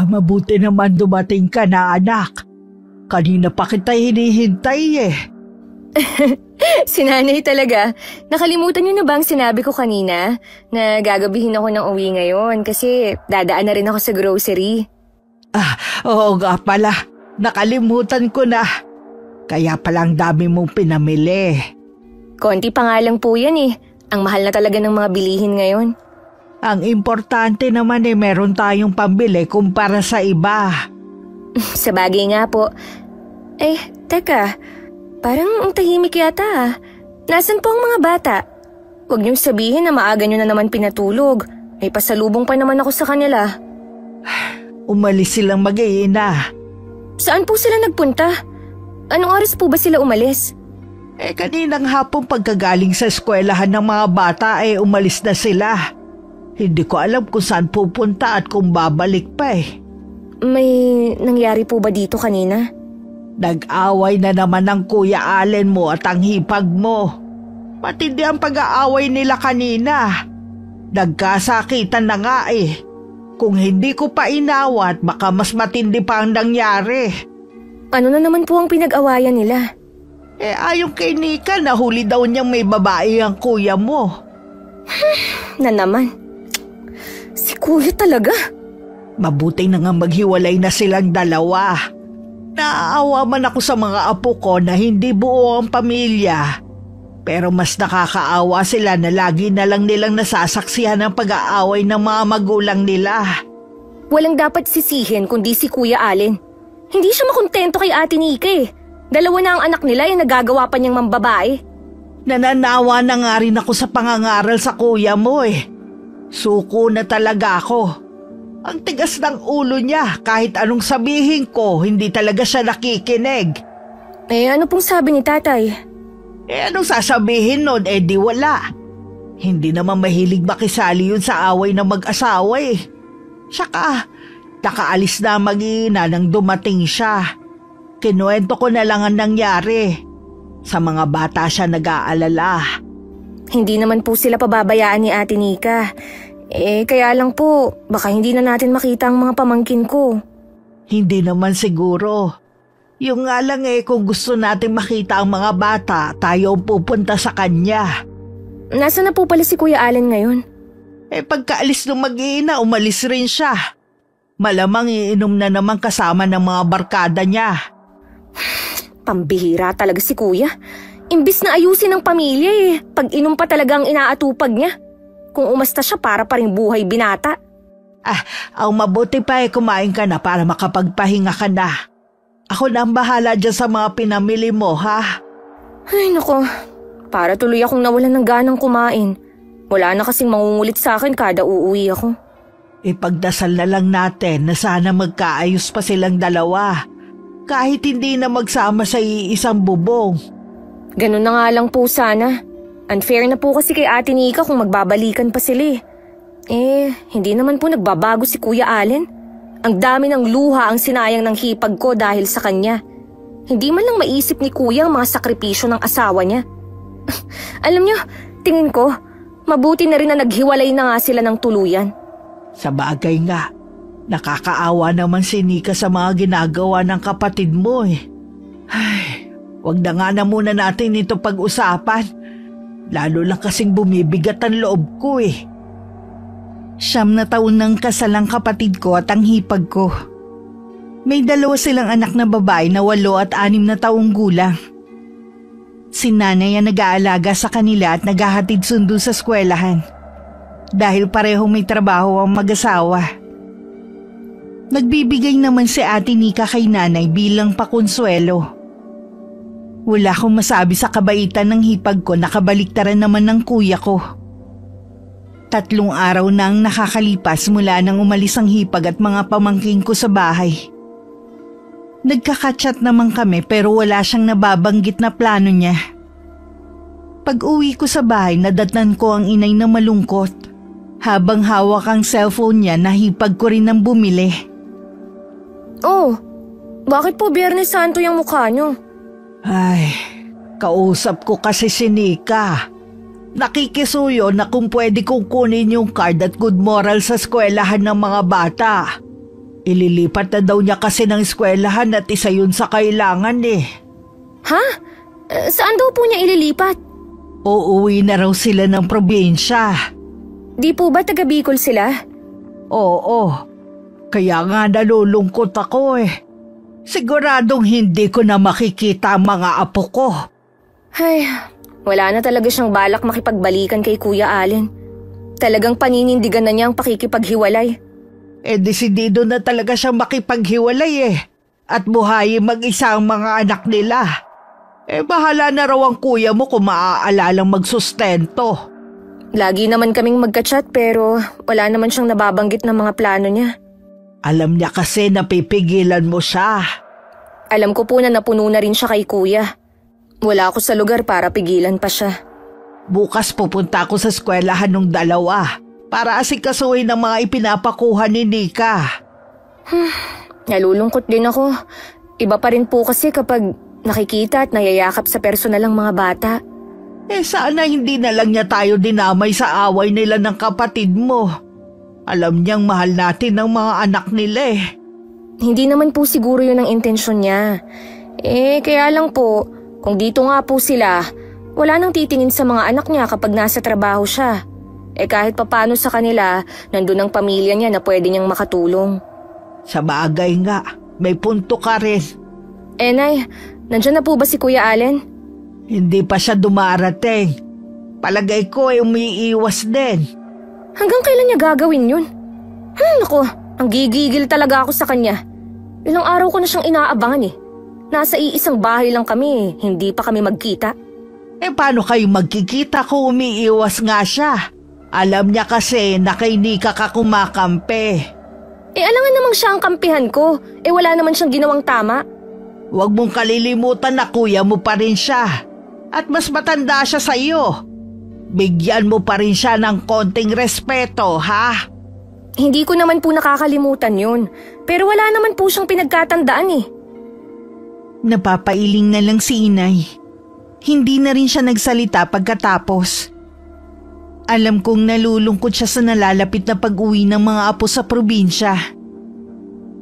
Mabuti naman dumating ka na, anak. Kanina pa kita hinihintay eh. Si nanay talaga. Nakalimutan niyo na ba ang sinabi ko kanina na gagabihin ako ng uwi ngayon kasi dadaan na rin ako sa grocery? Oo nga pala. Nakalimutan ko na. Kaya palang dami mong pinamili. Konti pa nga lang po yan eh. Ang mahal na talaga ng mga bilihin ngayon. Ang importante naman meron tayong pambili kumpara sa iba. Sa bagay nga po. Teka. Parang ang tahimik yata. Nasaan po ang mga bata? Huwag niyong sabihin na maaga niyo na naman pinatulog. May pasalubong pa naman ako sa kanila. Umalis silang mag-iina. Saan po sila nagpunta? Anong oras po ba sila umalis? Kaninang hapon pagkagaling sa eskwelahan ng mga bata umalis na sila. Hindi ko alam kung saan pupunta at kung babalik pa May nangyari po ba dito kanina? Nag-away na naman ng Kuya Allen mo at ang hipag mo. Matindi ang pag-aaway nila kanina. Nagkasakitan na nga Kung hindi ko pa inawat, baka mas matindi pa ang nangyari. Ano na naman po ang pinag-awayan nila? Ayon kay Nika, nahuli daw niyang may babae ang kuya mo. Na naman. Si kuya talaga. Mabuti na nga maghiwalay na silang dalawa. Naaawa man ako sa mga apo ko na hindi buo ang pamilya. Pero mas nakakaawa sila na lagi na lang nilang nasasaksihan ang pag-aaway ng mga magulang nila. Walang dapat sisihin kundi si Kuya Allen. Hindi siya makontento kay Ate Nika Dalawa na ang anak nila nagagawa pa niyang mambabae. Nananawa na nga rin ako sa pangangaral sa kuya mo Suko na talaga ako. Ang tigas ng ulo niya, kahit anong sabihin ko, hindi talaga siya nakikinig. Ano pong sabi ni tatay? Anong sasabihin nun? Di wala. Hindi naman mahilig makisali yun sa away ng mag-asawa Saka, nakaalis na mag-iina nang dumating siya. Kinuwento ko na lang ang nangyari. Sa mga bata siya nag-aalala. Hindi naman po sila pababayaan ni Ate Nika. Kaya lang po, baka hindi na natin makita ang mga pamangkin ko. Hindi naman siguro. Yung nga lang kung gusto natin makita ang mga bata, tayo ang pupunta sa kanya. Nasaan na po pala si Kuya Allen ngayon? Pagkaalis ng mag-iina, umalis rin siya. Malamang iinom na naman kasama ng mga barkada niya. Pambihira talaga si Kuya. Imbis na ayusin ang pamilya pag-inom pa talaga ang inaatupag niya. Kung umasta siya para pa rin buhay binata. Ang mabuti pa kumain ka na para makapagpahinga ka na. Ako na ang bahala dyan sa mga pinamili mo, ha? Ay nako, para tuloy akong nawalan ng ganang kumain. Wala na kasing mangungulit sa akin kada uuwi ako. Ipagdasal na lang natin na sana magkaayos pa silang dalawa. Kahit hindi na magsama sa iisang bubong. Ganun na nga lang po sana. Unfair na po kasi kay Ate Nika kung magbabalikan pa sila hindi naman po nagbabago si Kuya Allen. Ang dami ng luha ang sinayang ng hipag ko dahil sa kanya. Hindi man lang maisip ni Kuya ang mga sakripisyo ng asawa niya. Alam niyo, tingin ko, mabuti na rin na naghiwalay na nga sila ng tuluyan. Sa bagay nga, nakakaawa naman si Nika sa mga ginagawa ng kapatid mo Ay, wag na muna natin ito pag-usapan. Lalo lang kasing bumibigat ang loob ko 9 na taon ng kasal ang kapatid ko at ang hipag ko. May 2 silang anak na babae na 8 at 6 na taong gulang. Si nanay ang nag-aalaga sa kanila at naghahatid sundo sa eskwelahan. Dahil parehong may trabaho ang mag-asawa. Nagbibigay naman si Ate Nika kay nanay bilang pakonsuelo. Wala akong masabi sa kabaitan ng hipag ko na kabaliktaran naman ng kuya ko. 3 araw na ang nakakalipas mula nang umalis ang hipag at mga pamangkin ko sa bahay. Nagkakachat naman kami pero wala siyang nababanggit na plano niya. Pag-uwi ko sa bahay, nadatnan ko ang inay na malungkot. Habang hawak ang cellphone niya, nahipag ko rin ng bumili. Bakit po Biyernes Santo yung mukha niyo? Ay, kausap ko kasi si Nika. Nakikisuyo na kung pwede kong kunin yung card at good moral sa eskwelahan ng mga bata. Ililipat na daw niya kasi ng eskwelahan at isa yun sa kailangan eh. Ha? Saan daw po niya ililipat? Uuwi na raw sila ng probinsya. Di po ba taga Bicol sila? Oo. Kaya nga nalulungkot ako eh. Siguradong hindi ko na makikita ang mga apo ko. Ay, wala na talaga siyang balak makipagbalikan kay Kuya Allen. Talagang paninindigan na niya ang pakikipaghiwalay. Desidido na talaga siyang makipaghiwalay eh. At buhayin mag-isa ang mga anak nila. Bahala na raw ang kuya mo kung maaalalang magsustento. Lagi naman kaming magka-chat pero wala naman siyang nababanggit ng mga plano niya. Alam niya kasi napipigilan mo siya. Alam ko po na napuno na rin siya kay kuya. Wala ako sa lugar para pigilan pa siya. Bukas pupunta ako sa eskwelahan ng dalawa para asikasuhin ang mga ipinapakuha ni Nika. Nalulungkot din ako. Iba pa rin po kasi kapag nakikita at nayayakap sa personal ang mga bata. Sana hindi na lang niya tayo dinamay sa away nila ng kapatid mo. Alam niyang mahal natin ang mga anak nila eh. Hindi naman po siguro yun ang intensyon niya. Kaya lang po, kung dito nga po sila, wala nang titingin sa mga anak niya kapag nasa trabaho siya. Kahit papano sa kanila, nandun ang pamilya niya na pwede niyang makatulong. Sa bagay nga, may punto ka rin. Nay, nandyan na po ba si Kuya Allen? Hindi pa siya dumarating. Palagay ko ay umiiwas din. Hanggang kailan niya gagawin yun? Naku, ang gigigil talaga ako sa kanya. Ilang araw ko na siyang inaabangan eh. Nasa iisang bahay lang kami, hindi pa kami magkita. Paano kayo magkikita kung umiiwas nga siya? Alam niya kasi na kay Nika ka kumakampi. Alangan namang siya ang kampihan ko. Wala naman siyang ginawang tama. Huwag mong kalilimutan na kuya mo pa rin siya. At mas matanda siya sa iyo. Bigyan mo pa rin siya ng konting respeto, ha? Hindi ko naman po nakakalimutan yun. Pero wala naman po siyang pinagkatandaan eh. Napapailing na lang si Inay. Hindi na rin siya nagsalita pagkatapos. Alam kong nalulungkot siya sa nalalapit na pag-uwi ng mga apo sa probinsya.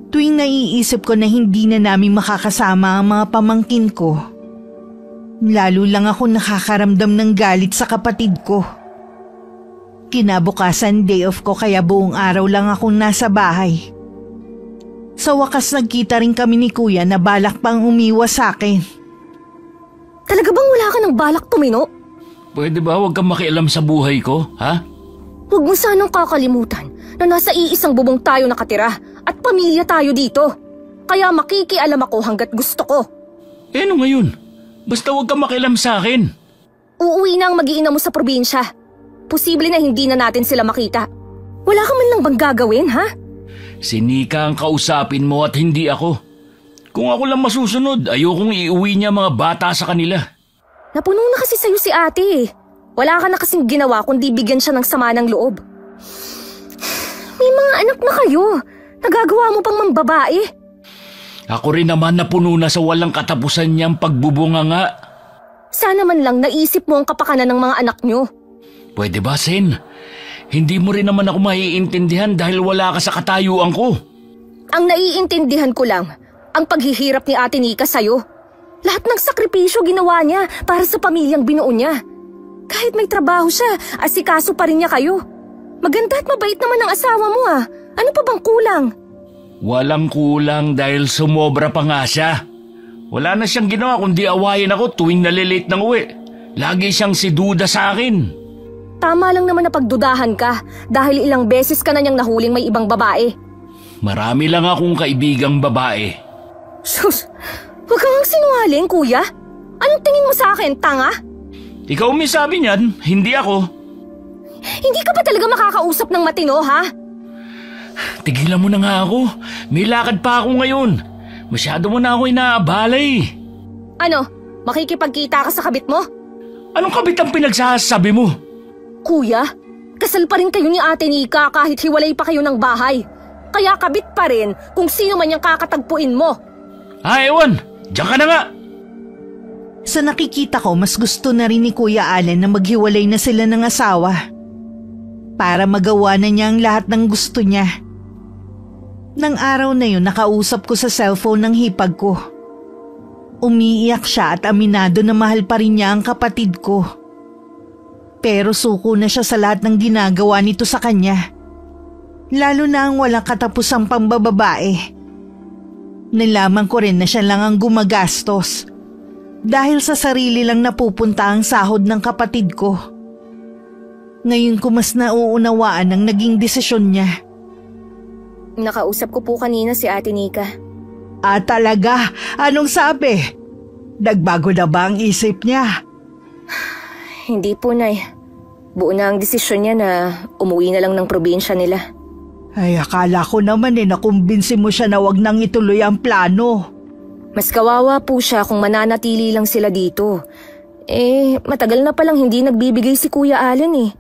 Tuwing naiisip ko na hindi na namin makakasama ang mga pamangkin ko, lalo lang ako nakakaramdam ng galit sa kapatid ko. Kinabukasan day off ko kaya buong araw lang akong nasa bahay. Sa wakas nagkita rin kami ni Kuya na balak pang umiwas sa akin. Talaga bang wala ka ng balak tumino? Pwede ba huwag kang makialam sa buhay ko, ha? Huwag mo sanang kakalimutan na nasa iisang bubong tayo nakatira at pamilya tayo dito. Kaya makikialam ako hanggat gusto ko. Ano ngayon? Basta huwag kang makialam sa akin. Uuwi na ang mag-iina mo sa probinsya. Posible na hindi na natin sila makita. Wala ka man lang bang gagawin, ha? Si Nika ang kausapin mo at hindi ako. Kung ako lang masusunod, ayokong iuwi niya mga bata sa kanila. Napuno na kasi sa'yo si ate. Wala ka na kasing ginawa kundi bigyan siya ng sama ng loob. May mga anak na kayo. Nagagawa mo pang mambabae. Ako rin naman napuno na sa walang katapusan niyang pagbubunga nga. Sana man lang naisip mo ang kapakanan ng mga anak niyo. Pwede ba, Sen? Hindi mo rin naman ako maiintindihan dahil wala ka sa katayuan ko. Ang naiintindihan ko lang, ang paghihirap ni Ate Nika sa'yo. Lahat ng sakripisyo ginawa niya para sa pamilyang binuo niya. Kahit may trabaho siya, asikaso pa rin niya kayo. Maganda at mabait naman ang asawa mo ah. Ano pa bang kulang? Walang kulang dahil sumobra pa nga siya. Wala na siyang ginawa kundi awayin ako tuwing nalilate ng uwi. Lagi siyang si Duda sa akin. Tama lang naman na pagdudahan ka dahil ilang beses ka na niyang nahuling may ibang babae. Marami lang akong kaibigang babae. Sus, huwag kang sinungaling, kuya. Anong tingin mo sa akin, tanga? Ikaw may sabi niyan, hindi ako. Hindi ka ba talaga makakausap ng matino, ha? Tigilan mo na nga ako. May lakad pa ako ngayon. Masyado mo na ako inaabalay. Ano, makikipagkita ka sa kabit mo? Anong kabit ang pinagsasabi mo? Kuya, kasal pa rin kayo ni Ate Nika kahit hiwalay pa kayo ng bahay. Kaya kabit pa rin kung sino man yung kakatagpuin mo. Ewan. Diyan ka na nga. Sa nakikita ko, mas gusto na rin ni Kuya Allen na maghiwalay na sila ng asawa para magawa na niya ang lahat ng gusto niya. Nang araw na yun, nakausap ko sa cellphone ng hipag ko. Umiiyak siya at aminado na mahal pa rin niya ang kapatid ko. Pero suko na siya sa lahat ng ginagawa nito sa kanya. Lalo na ang walang katapusang pambababae. Nalaman ko rin na siya lang ang gumagastos. Dahil sa sarili lang napupunta ang sahod ng kapatid ko. Ngayon ko mas nauunawaan ang naging desisyon niya. Nakausap ko po kanina si Ate Nika. Talaga? Anong sabi? Nagbago na ba ang isip niya? Hindi po, Nay. Buo na ang desisyon niya na umuwi na lang ng probinsya nila. Ay, akala ko naman nakumbinsi mo siya na wag nang ituloy ang plano. Mas kawawa po siya kung mananatili lang sila dito. Matagal na palang hindi nagbibigay si Kuya Allen eh.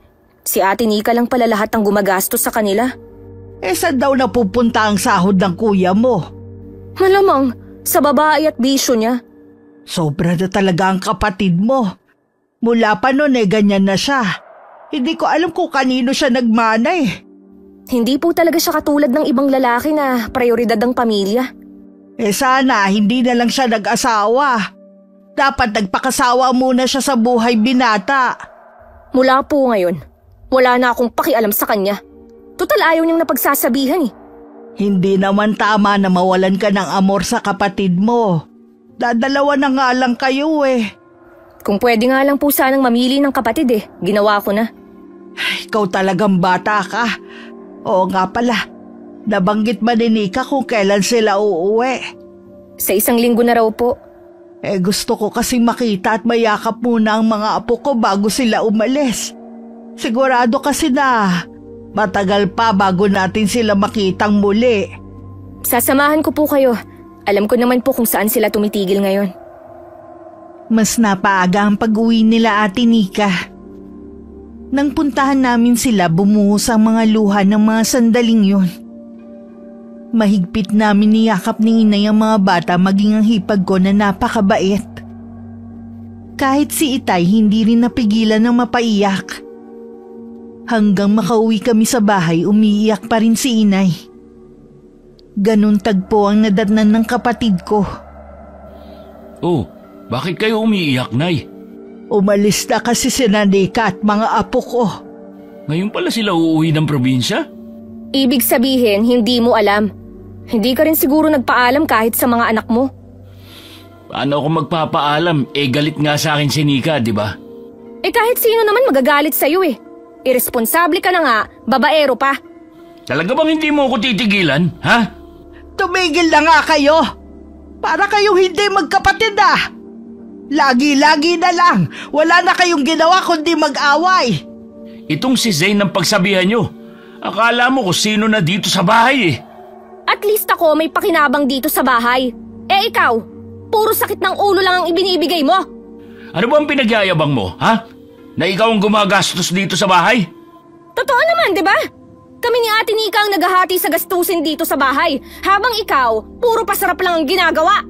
Si Ate Nika lang pala lahat ang gumagastos sa kanila. Saan daw napupunta ang sahod ng kuya mo? Malamang, sa babae at bisyo niya. Sobra na talaga ang kapatid mo. Mula pa noon ganyan na siya. Hindi ko alam kung kanino siya nagmana eh. Hindi po talaga siya katulad ng ibang lalaki na prioridad ng pamilya. Sana hindi na lang siya nag-asawa. Dapat nagpakasawa muna siya sa buhay binata. Mula po ngayon, wala na akong pakialam sa kanya. Total ayaw niyang napagsasabihan eh. Hindi naman tama na mawalan ka ng amor sa kapatid mo. Dadalawa na nga lang kayo eh. Kung pwede nga lang po sanang mamili ng kapatid ginawa ko na. Ikaw talagang bata ka. Oo nga pala, nabanggit ba ni Nika kung kailan sila uuwi? Sa 1 linggo na raw po. Gusto ko kasi makita at mayakap muna ang mga apo ko bago sila umalis. Sigurado kasi na matagal pa bago natin sila makitang muli. Sasamahan ko po kayo. Alam ko naman po kung saan sila tumitigil ngayon. Mas napaaga ang pag-uwi nila Ate Nika. Nang puntahan namin sila, bumuhos ang mga luha ng mga sandaling yun. Mahigpit namin niyakap ni Inay ang mga bata maging ang hipag ko na napakabait. Kahit si Itay hindi rin napigilan ng mapaiyak. Hanggang makauwi kami sa bahay, umiiyak pa rin si Inay. Ganun tagpo ang nadatnan ng kapatid ko. Oh, bakit kayo umiiyak, Nay? Umalis na kasi si Nika at mga apo ko. Ngayon pala sila uuwi ng probinsya? Ibig sabihin, hindi mo alam. Hindi ka rin siguro nagpaalam kahit sa mga anak mo. Paano ako magpapaalam? Galit nga sa akin si Nika, di ba? Kahit sino naman magagalit sa'yo Irresponsable ka na nga, babaero pa. Talaga bang hindi mo ako titigilan, ha? Tumigil na nga kayo! Para kayong hindi magkapatid Lagi-lagi na lang, wala na kayong ginawa kundi mag-away. Itong si Zane ang pagsabihan nyo. Akala mo kung sino na dito sa bahay At least ako may pakinabang dito sa bahay. Ikaw, puro sakit ng ulo lang ang ibinibigay mo. Ano ba ang pinagyayabang mo, ha? Na ikaw ang gumagastos dito sa bahay? Totoo naman, di ba? Kami ni Ate Nika ang naghahati sa gastusin dito sa bahay, habang ikaw, puro pasarap lang ang ginagawa.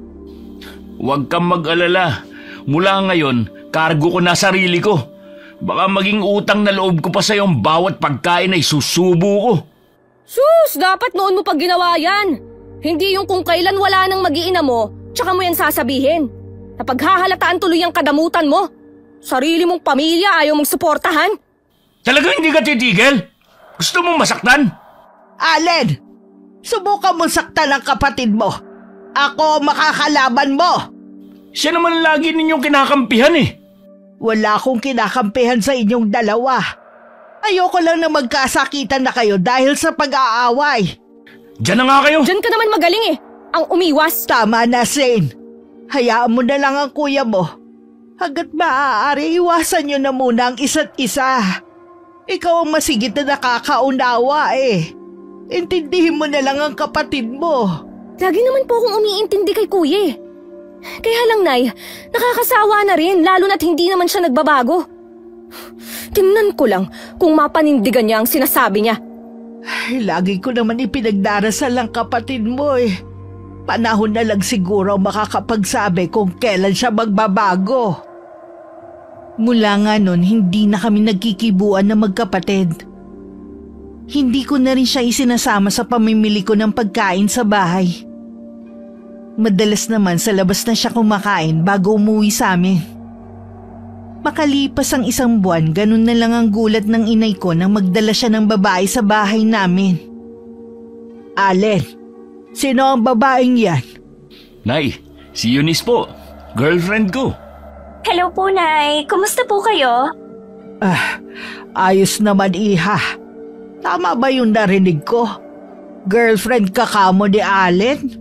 Huwag kang mag-alala. Mula ngayon, kargo ko na sarili ko. Baka maging utang na loob ko pa sa iyong bawat pagkain ay susubo ko. Sus, dapat noon mo pag ginawa yan. Hindi yung kung kailan wala nang mag-iina mo, tsaka mo yan sasabihin. Napaghahalataan tuloy ang kadamutan mo. Sarili mong pamilya ayaw mong suportahan. Talagang hindi ka titigil? Gusto mong masaktan? Allen, subukan mong saktan ang kapatid mo. Ako makakalaban mo. Siya naman lagi ninyong kinakampihan Wala akong kinakampihan sa inyong dalawa. Ayoko lang na magkasakitan na kayo dahil sa pag-aaway. Diyan na nga kayo. Diyan ka naman magaling ang umiwas. Tama na, Zane. Hayaan mo na lang ang kuya mo. Hanggat maaari, iwasan nyo na muna ang isa't isa. Ikaw ang masigit na nakakaunawa Intindihin mo na lang ang kapatid mo. Lagi naman po akong umiintindi kay kuya Kaya lang, Nay, nakakasawa na rin lalo na't hindi naman siya nagbabago. Tingnan ko lang kung mapanindigan niya ang sinasabi niya. Lagi ko naman ipinagdarasal ang kapatid mo Panahon na lang siguro makakapagsabi kung kailan siya magbabago. Mula nga nun, hindi na kami nagkikibuan na magkapatid. Hindi ko na rin siya isinasama sa pamimili ko ng pagkain sa bahay. Madalas naman sa labas na siya kumakain bago umuwi sa amin. Makalipas ang 1 buwan, ganun na lang ang gulat ng inay ko nang magdala siya ng babae sa bahay namin. Allen, sino ang babaeng yan? Nay, si Eunice po. Girlfriend ko. Hello po, Nay. Kumusta po kayo? Ayos naman, iha. Tama ba yung narinig ko? Girlfriend ka kamo ni Allen?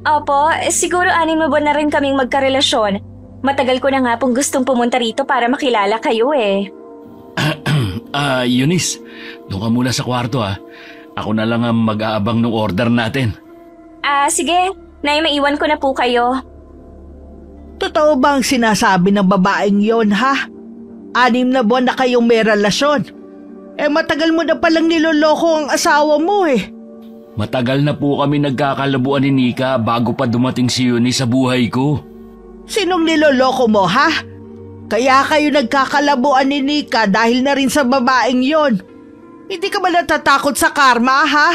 Opo, siguro 6 na buwan na rin kaming magkarelasyon. Matagal ko na nga pong gustong pumunta rito para makilala kayo eh. Eunice, doon ka muna sa kwarto ha. Ako na lang ang mag-aabang ng order natin. Sige. Nay, maiwan ko na po kayo. Totoo ba ang sinasabi ng babaeng yon, ha? 6 na buwan na kayong may relasyon. Matagal mo na palang niloloko ang asawa mo eh. Matagal na po kami nagkakalabuan ni Nika bago pa dumating si Eunice sa buhay ko. Sinong niloloko mo, ha? Kaya kayo nagkakalabuan ni Nika dahil na rin sa babaeng yon. Hindi ka ba natatakot sa karma, ha?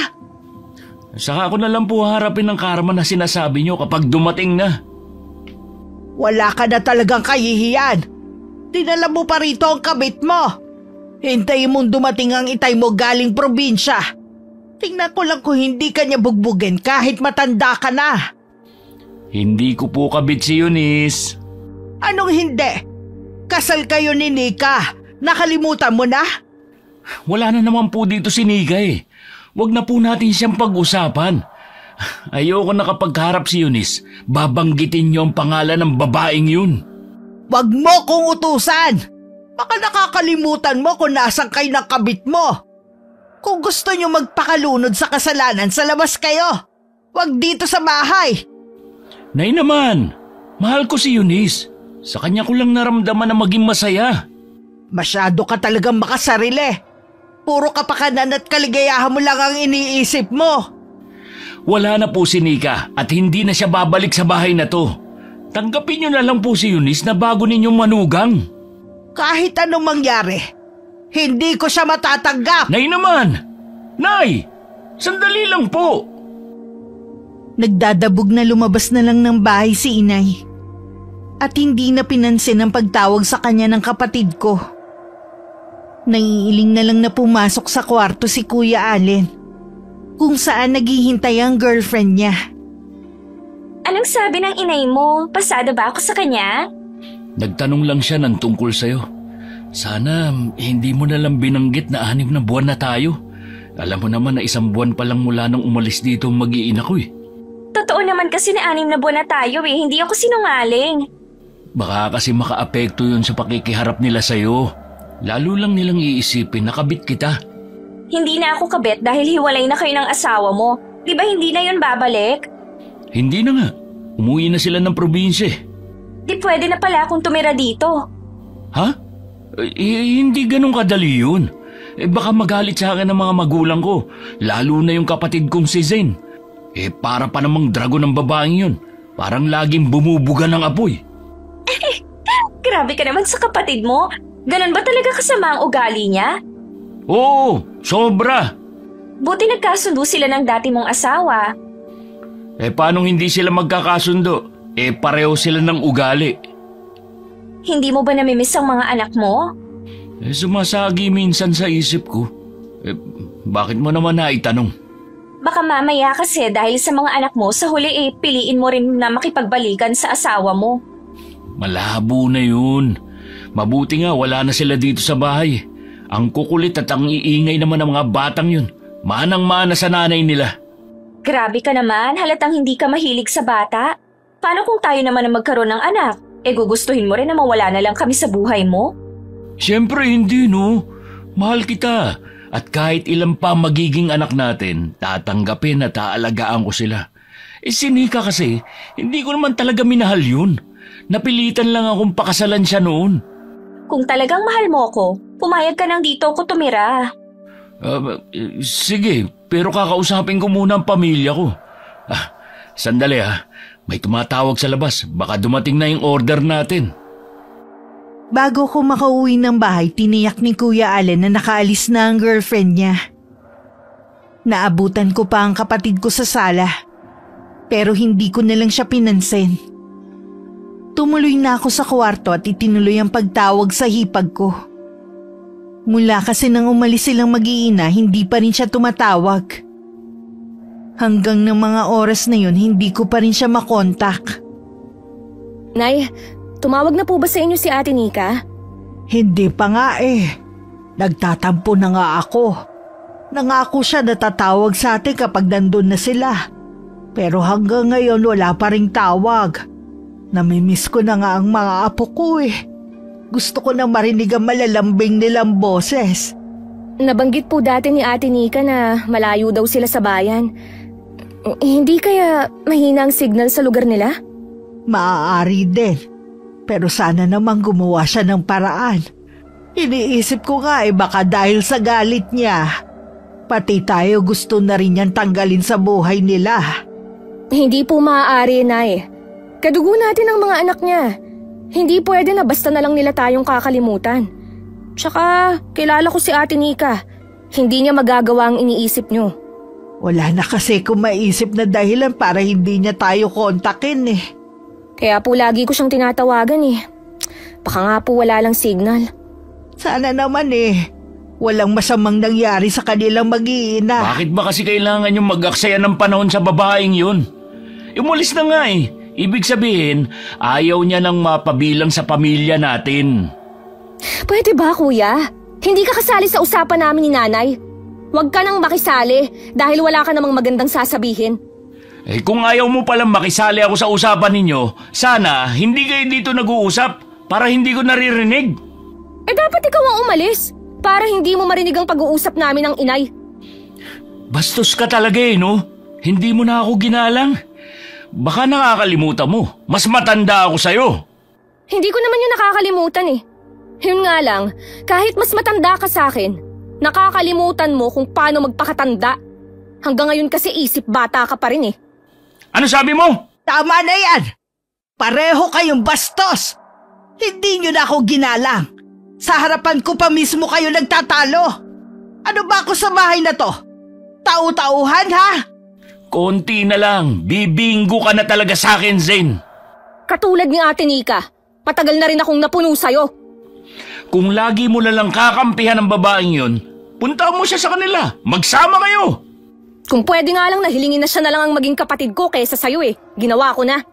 Saka ako na lang po harapin ng karma na sinasabi niyo kapag dumating na. Wala ka na talagang kahihiyan. Dinala mo pa rito ang kabit mo. Hintayin mong dumating ang itay mo galing probinsya. Tingnan ko lang kung hindi ka niya bugbugin kahit matanda ka na. Hindi ko po kabit si Eunice. Anong hindi? Kasal kayo ni Nika. Nakalimutan mo na? Wala na naman po dito si Nika eh. Huwag na po natin siyang pag-usapan. Ayoko na kapag harap si Eunice, babanggitin niyo ang pangalan ng babaeng yun. Wag mo kong utusan! Baka nakakalimutan mo kung nasan kayo ng kabit mo. Kung gusto niyo magpakalunod sa kasalanan, sa labas kayo. Wag dito sa bahay. Nay naman, mahal ko si Eunice. Sa kanya ko lang naramdaman na maging masaya. Masyado ka talagang makasarili. Puro kapakanan at kaligayahan mo lang ang iniisip mo. Wala na po si Nika at hindi na siya babalik sa bahay na to. Tanggapin niyo na lang po si Eunice na bago ninyong manugang. Kahit anong mangyari, hindi ko siya matatanggap. Nay naman! Nay! Sandali lang po! Nagdadabog na lumabas na lang ng bahay si inay. At hindi na pinansin ang pagtawag sa kanya ng kapatid ko. Naiiling na lang na pumasok sa kwarto si Kuya Allen, kung saan naghihintay ang girlfriend niya. Anong sabi ng inay mo? Pasado ba ako sa kanya? Nagtanong lang siya ng tungkol sa'yo. Sana hindi mo na lang binanggit na 6 na buwan na tayo. Alam mo naman na 1 buwan pa lang mula nang umalis dito mag-iina ko eh. Totoo naman kasi na 6 na buwan na tayo eh. Hindi ako sinungaling. Baka kasi makaapekto yun sa pakikiharap nila sa'yo. Lalo lang nilang iisipin na kabit kita. Hindi na ako kabit dahil hiwalay na kayo ng asawa mo. Di ba hindi na yun babalik? Hindi na nga. Umuwi na sila ng probinsya eh. Di pwede na pala akong tumira dito. Ha? Hindi ganun kadali yun. Baka magalit sa akin ng mga magulang ko. Lalo na yung kapatid kong si Zane. Para pa namang dragon ng babaeng yun. Parang laging bumubuga ng apoy. Grabe ka naman sa kapatid mo. Ganon ba talaga kasama ang ugali niya? Oo, sobra. Buti nagkasundo sila ng dati mong asawa. Paano hindi sila magkakasundo? Pareho sila ng ugali. Hindi mo ba namimiss ang mga anak mo? Sumasagi minsan sa isip ko. Bakit mo naman naitanong? Baka mamaya kasi dahil sa mga anak mo, sa huli piliin mo rin na makipagbalikan sa asawa mo. Malabo na yun. Mabuti nga wala na sila dito sa bahay. Ang kukulit at ang iingay naman ng mga batang yun. Manang-mana sa nanay nila. Grabe ka naman, halatang hindi ka mahilig sa bata. Paano kung tayo naman ang magkaroon ng anak? Gugustuhin mo rin na mawala na lang kami sa buhay mo? Siyempre hindi no. Mahal kita. At kahit ilan pa magiging anak natin, tatanggapin at aalagaan ko sila. Si Nika kasi, hindi ko naman talaga minahal yun. Napilitan lang akong pakasalan siya noon. Kung talagang mahal mo ko, pumayag ka nang dito ako tumira. Sige, pero kakausapin ko muna ang pamilya ko. Sandali ha. May tumatawag sa labas. Baka dumating na yung order natin. Bago ko makauwi ng bahay, tiniyak ni Kuya Allen na nakaalis na ang girlfriend niya. Naabutan ko pa ang kapatid ko sa sala, pero hindi ko na lang siya pinansin. Tumuloy na ako sa kwarto at itinuloy ang pagtawag sa hipag ko. Mula kasi nang umalis silang mag-iina, hindi pa rin siya tumatawag. Hanggang ng mga oras na yun, hindi ko pa rin siya makontak. Nay, tumawag na po ba sa inyo si Ate Nika? Hindi pa nga eh. Nagtatampo na nga ako. Nangako siya na tatawag sa atin kapag nandun na sila. Pero hanggang ngayon wala pa ring tawag. Namimiss ko na nga ang mga apo ko eh. Gusto ko na marinig ang malalambing nilang boses. Nabanggit po dati ni Ate Nika na malayo daw sila sa bayan. Hindi kaya mahina ang signal sa lugar nila? Maaari din. Pero sana naman gumawa siya ng paraan. Iniisip ko nga baka dahil sa galit niya. Pati tayo gusto na rin niyang tanggalin sa buhay nila. Hindi po maaari, Nay. Kadugo natin ang mga anak niya. Hindi pwede na basta na lang nila tayong kakalimutan. Tsaka, kilala ko si Ate Nika. Hindi niya magagawa ang iniisip niyo. Wala na kasi kung maisip na dahilan para hindi niya tayo kontakin eh. Kaya po lagi ko siyang tinatawagan eh. Baka nga po wala lang signal. Sana naman eh. Walang masamang nangyari sa kanilang mag-iina. Bakit ba kasi kailangan yung mag-aksaya ng panahon sa babaeng yun? Umalis na nga eh. Ibig sabihin, ayaw niya nang mapabilang sa pamilya natin. Pwede ba, Kuya? Hindi ka kasali sa usapan namin ni Nanay. Huwag ka nang makisali dahil wala ka namang magandang sasabihin. Eh kung ayaw mo palang makisali ako sa usapan ninyo, sana hindi kayo dito nag-uusap para hindi ko naririnig. Eh dapat ikaw ang umalis para hindi mo marinig ang pag-uusap namin ng inay. Bastos ka talaga eh, no? Hindi mo na ako ginalang. Baka nakakalimutan mo. Mas matanda ako sa'yo. Hindi ko naman yun nakakalimutan eh. Yun nga lang, kahit mas matanda ka sa akin, nakakalimutan mo kung paano magpakatanda. Hanggang ngayon kasi isip bata ka pa rin eh. Ano sabi mo? Tama na yan! Pareho kayong bastos! Hindi niyo na ako ginalang. Sa harapan ko pa mismo kayo nagtatalo. Ano ba ako sa bahay na to? Tau-tauhan ha? Konti na lang. Bibinggo ka na talaga sa akin, Zane. Katulad ni Ate Nika, matagal na rin akong napuno sa'yo. Kung lagi mo na lang kakampihan ng babaeng yun, punta mo siya sa kanila. Magsama kayo. Kung pwede nga lang nahilingin na siya na lang ang maging kapatid ko kaysa sa'yo eh. Ginawa ko na.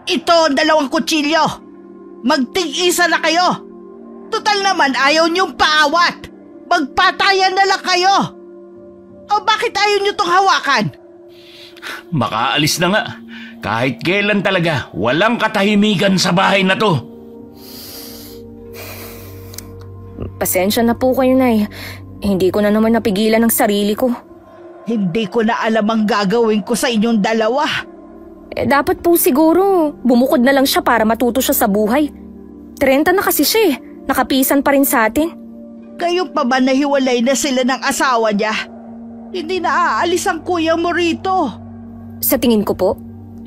Ito ang 2 kutsilyo. Magtig-isa na kayo. Total naman ayaw niyong paawat. Magpatayan na lang kayo. O bakit ayaw niyo tong hawakan? Makaalis na nga. Kahit kailan talaga, walang katahimikan sa bahay na to. Pasensya na po kayo, Nay. Hindi ko na naman napigilan ang sarili ko. Hindi ko na alam ang gagawin ko sa inyong 2. Eh, dapat po siguro bumukod na lang siya para matuto siya sa buhay. 30 na kasi siya eh. Nakapisan pa rin sa atin. Kayo pa ba nahiwalay na sila ng asawa niya? Hindi na aalis ang kuya mo rito. Sa tingin ko po,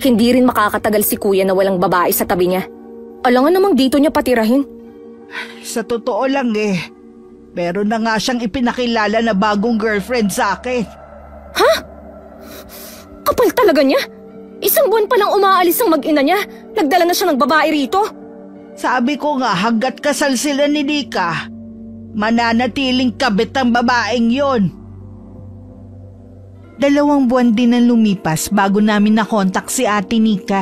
hindi rin makakatagal si kuya na walang babae sa tabi niya. Alangan namang dito niya patirahin. Sa totoo lang eh, meron na nga siyang ipinakilala na bagong girlfriend sa akin. Ha? Kapal talaga niya? 1 buwan pa lang umaalis ang mag-ina niya, nagdala na siya ng babae rito. Sabi ko nga hanggat kasal sila ni Nika, mananatiling kabit ang babaeng yon. 2 buwan din ang lumipas bago namin nakontak si Ate Nika.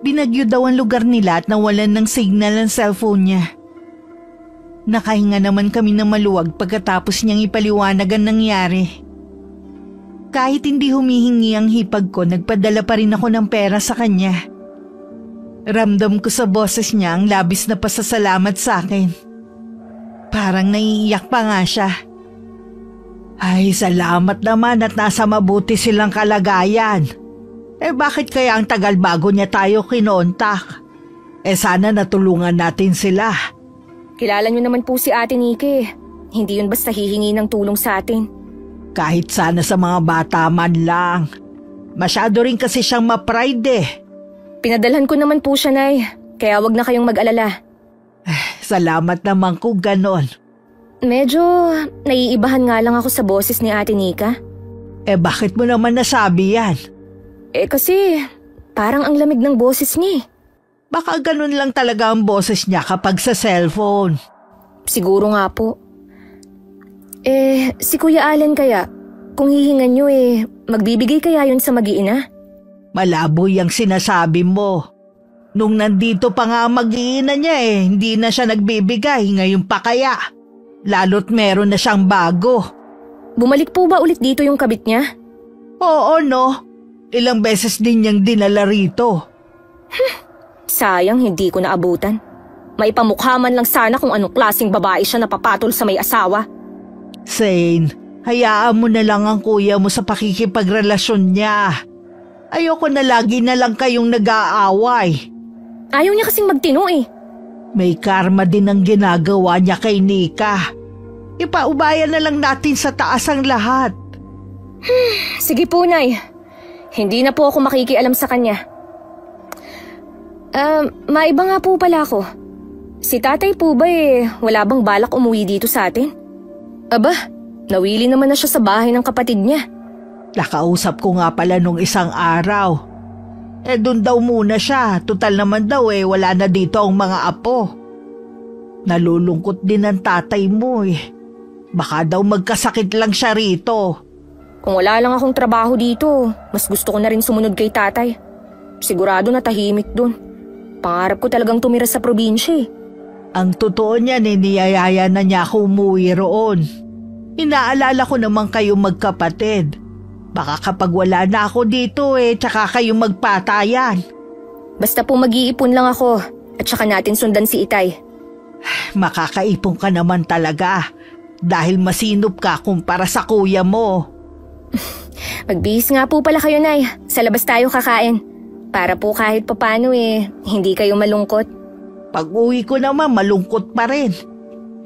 Binagyo daw ang lugar nila at nawalan ng signal ang cellphone niya. Nakahinga naman kami ng maluwag pagkatapos niyang ipaliwanag ang nangyari. Kahit hindi humihingi ang hipag ko, nagpadala pa rin ako ng pera sa kanya. Ramdam ko sa boses niya ang labis na pasasalamat sa akin. Parang naiiyak pa nga siya. Ay, salamat naman at nasa mabuti silang kalagayan. Eh bakit kaya ang tagal bago niya tayo kinontak? Eh sana natulungan natin sila. Kilala niyo naman po si Ate Nike. Hindi yun basta hihingi ng tulong sa atin. Kahit sana sa mga bata man lang. Masyado rin kasi siyang ma-pride eh. Pinadalhan ko naman po siya, Nay. Kaya wag na kayong mag-alala. Salamat naman kung ganon. Medyo naiibahan nga lang ako sa boses ni Ate Nika. Bakit mo naman nasabi yan? Kasi parang ang lamig ng boses niya. Baka ganun lang talaga ang boses niya kapag sa cellphone. Siguro nga po. Si Kuya Allen kaya, kung hihingan niyo magbibigay kaya yun sa mag-iina? Malabo yung sinasabi mo. Nung nandito pa nga mag-iina niya hindi na siya nagbibigay, ngayon pa kaya. Lalo't meron na siyang bago. Bumalik po ba ulit dito yung kabit niya? Oo no, ilang beses din niyang dinala rito. Sayang hindi ko naabutan. Maipamukha man lang sana kung anong klaseng babae siya napapatol sa may asawa. Zane, hayaan mo na lang ang kuya mo sa pakikipagrelasyon niya. Ayoko na lagi na lang kayong nag-aaway. Ayaw niya kasing magtino May karma din ang ginagawa niya kay Nika. Ipaubayan na lang natin sa taas ang lahat. Sige po, Nay. Hindi na po ako makikialam sa kanya. Maiba nga po pala ako. Si tatay po ba wala bang balak umuwi dito sa atin? Aba, nawili naman na siya sa bahay ng kapatid niya. Nakausap ko nga pala nung isang araw. Doon daw muna siya. Tutal naman daw wala na dito ang mga apo. Nalulungkot din ang tatay mo Baka daw magkasakit lang siya rito. Kung wala lang akong trabaho dito, mas gusto ko na rin sumunod kay tatay. Sigurado na tahimik dun. Pangarap ko talagang tumira sa probinsya Ang totoo niyan niyayaya na niya ako umuwi roon. Inaalala ko naman kayong magkapatid. Baka kapag wala na ako dito tsaka kayong magpatayan. Basta po mag-iipon lang ako at saka natin sundan si Itay. Makakaipon ka naman talaga dahil masinop ka kumpara sa kuya mo. Magbihis nga po pala kayo, Nay. Sa labas tayo kakain. Para po kahit papano hindi kayo malungkot. Pag uwi ko naman malungkot pa rin.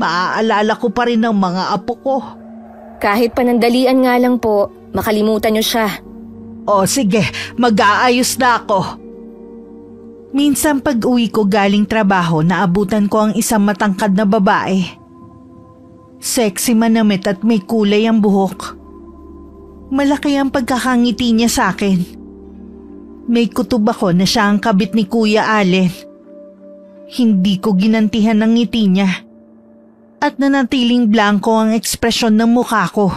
Maaalala ko pa rin ang mga apo ko. Kahit panandalian nga lang po, makalimutan niyo siya. O sige, mag-aayos na ako. Minsan pag uwi ko galing trabaho, naabutan ko ang isang matangkad na babae. Sexy manamit at may kulay ang buhok. Malaki ang pagkakangiti niya sa akin. May kutob ako na siya ang kabit ni Kuya Allen. Hindi ko ginantihan ang ngiti niya. At nanatiling blanko ang ekspresyon ng mukha ko.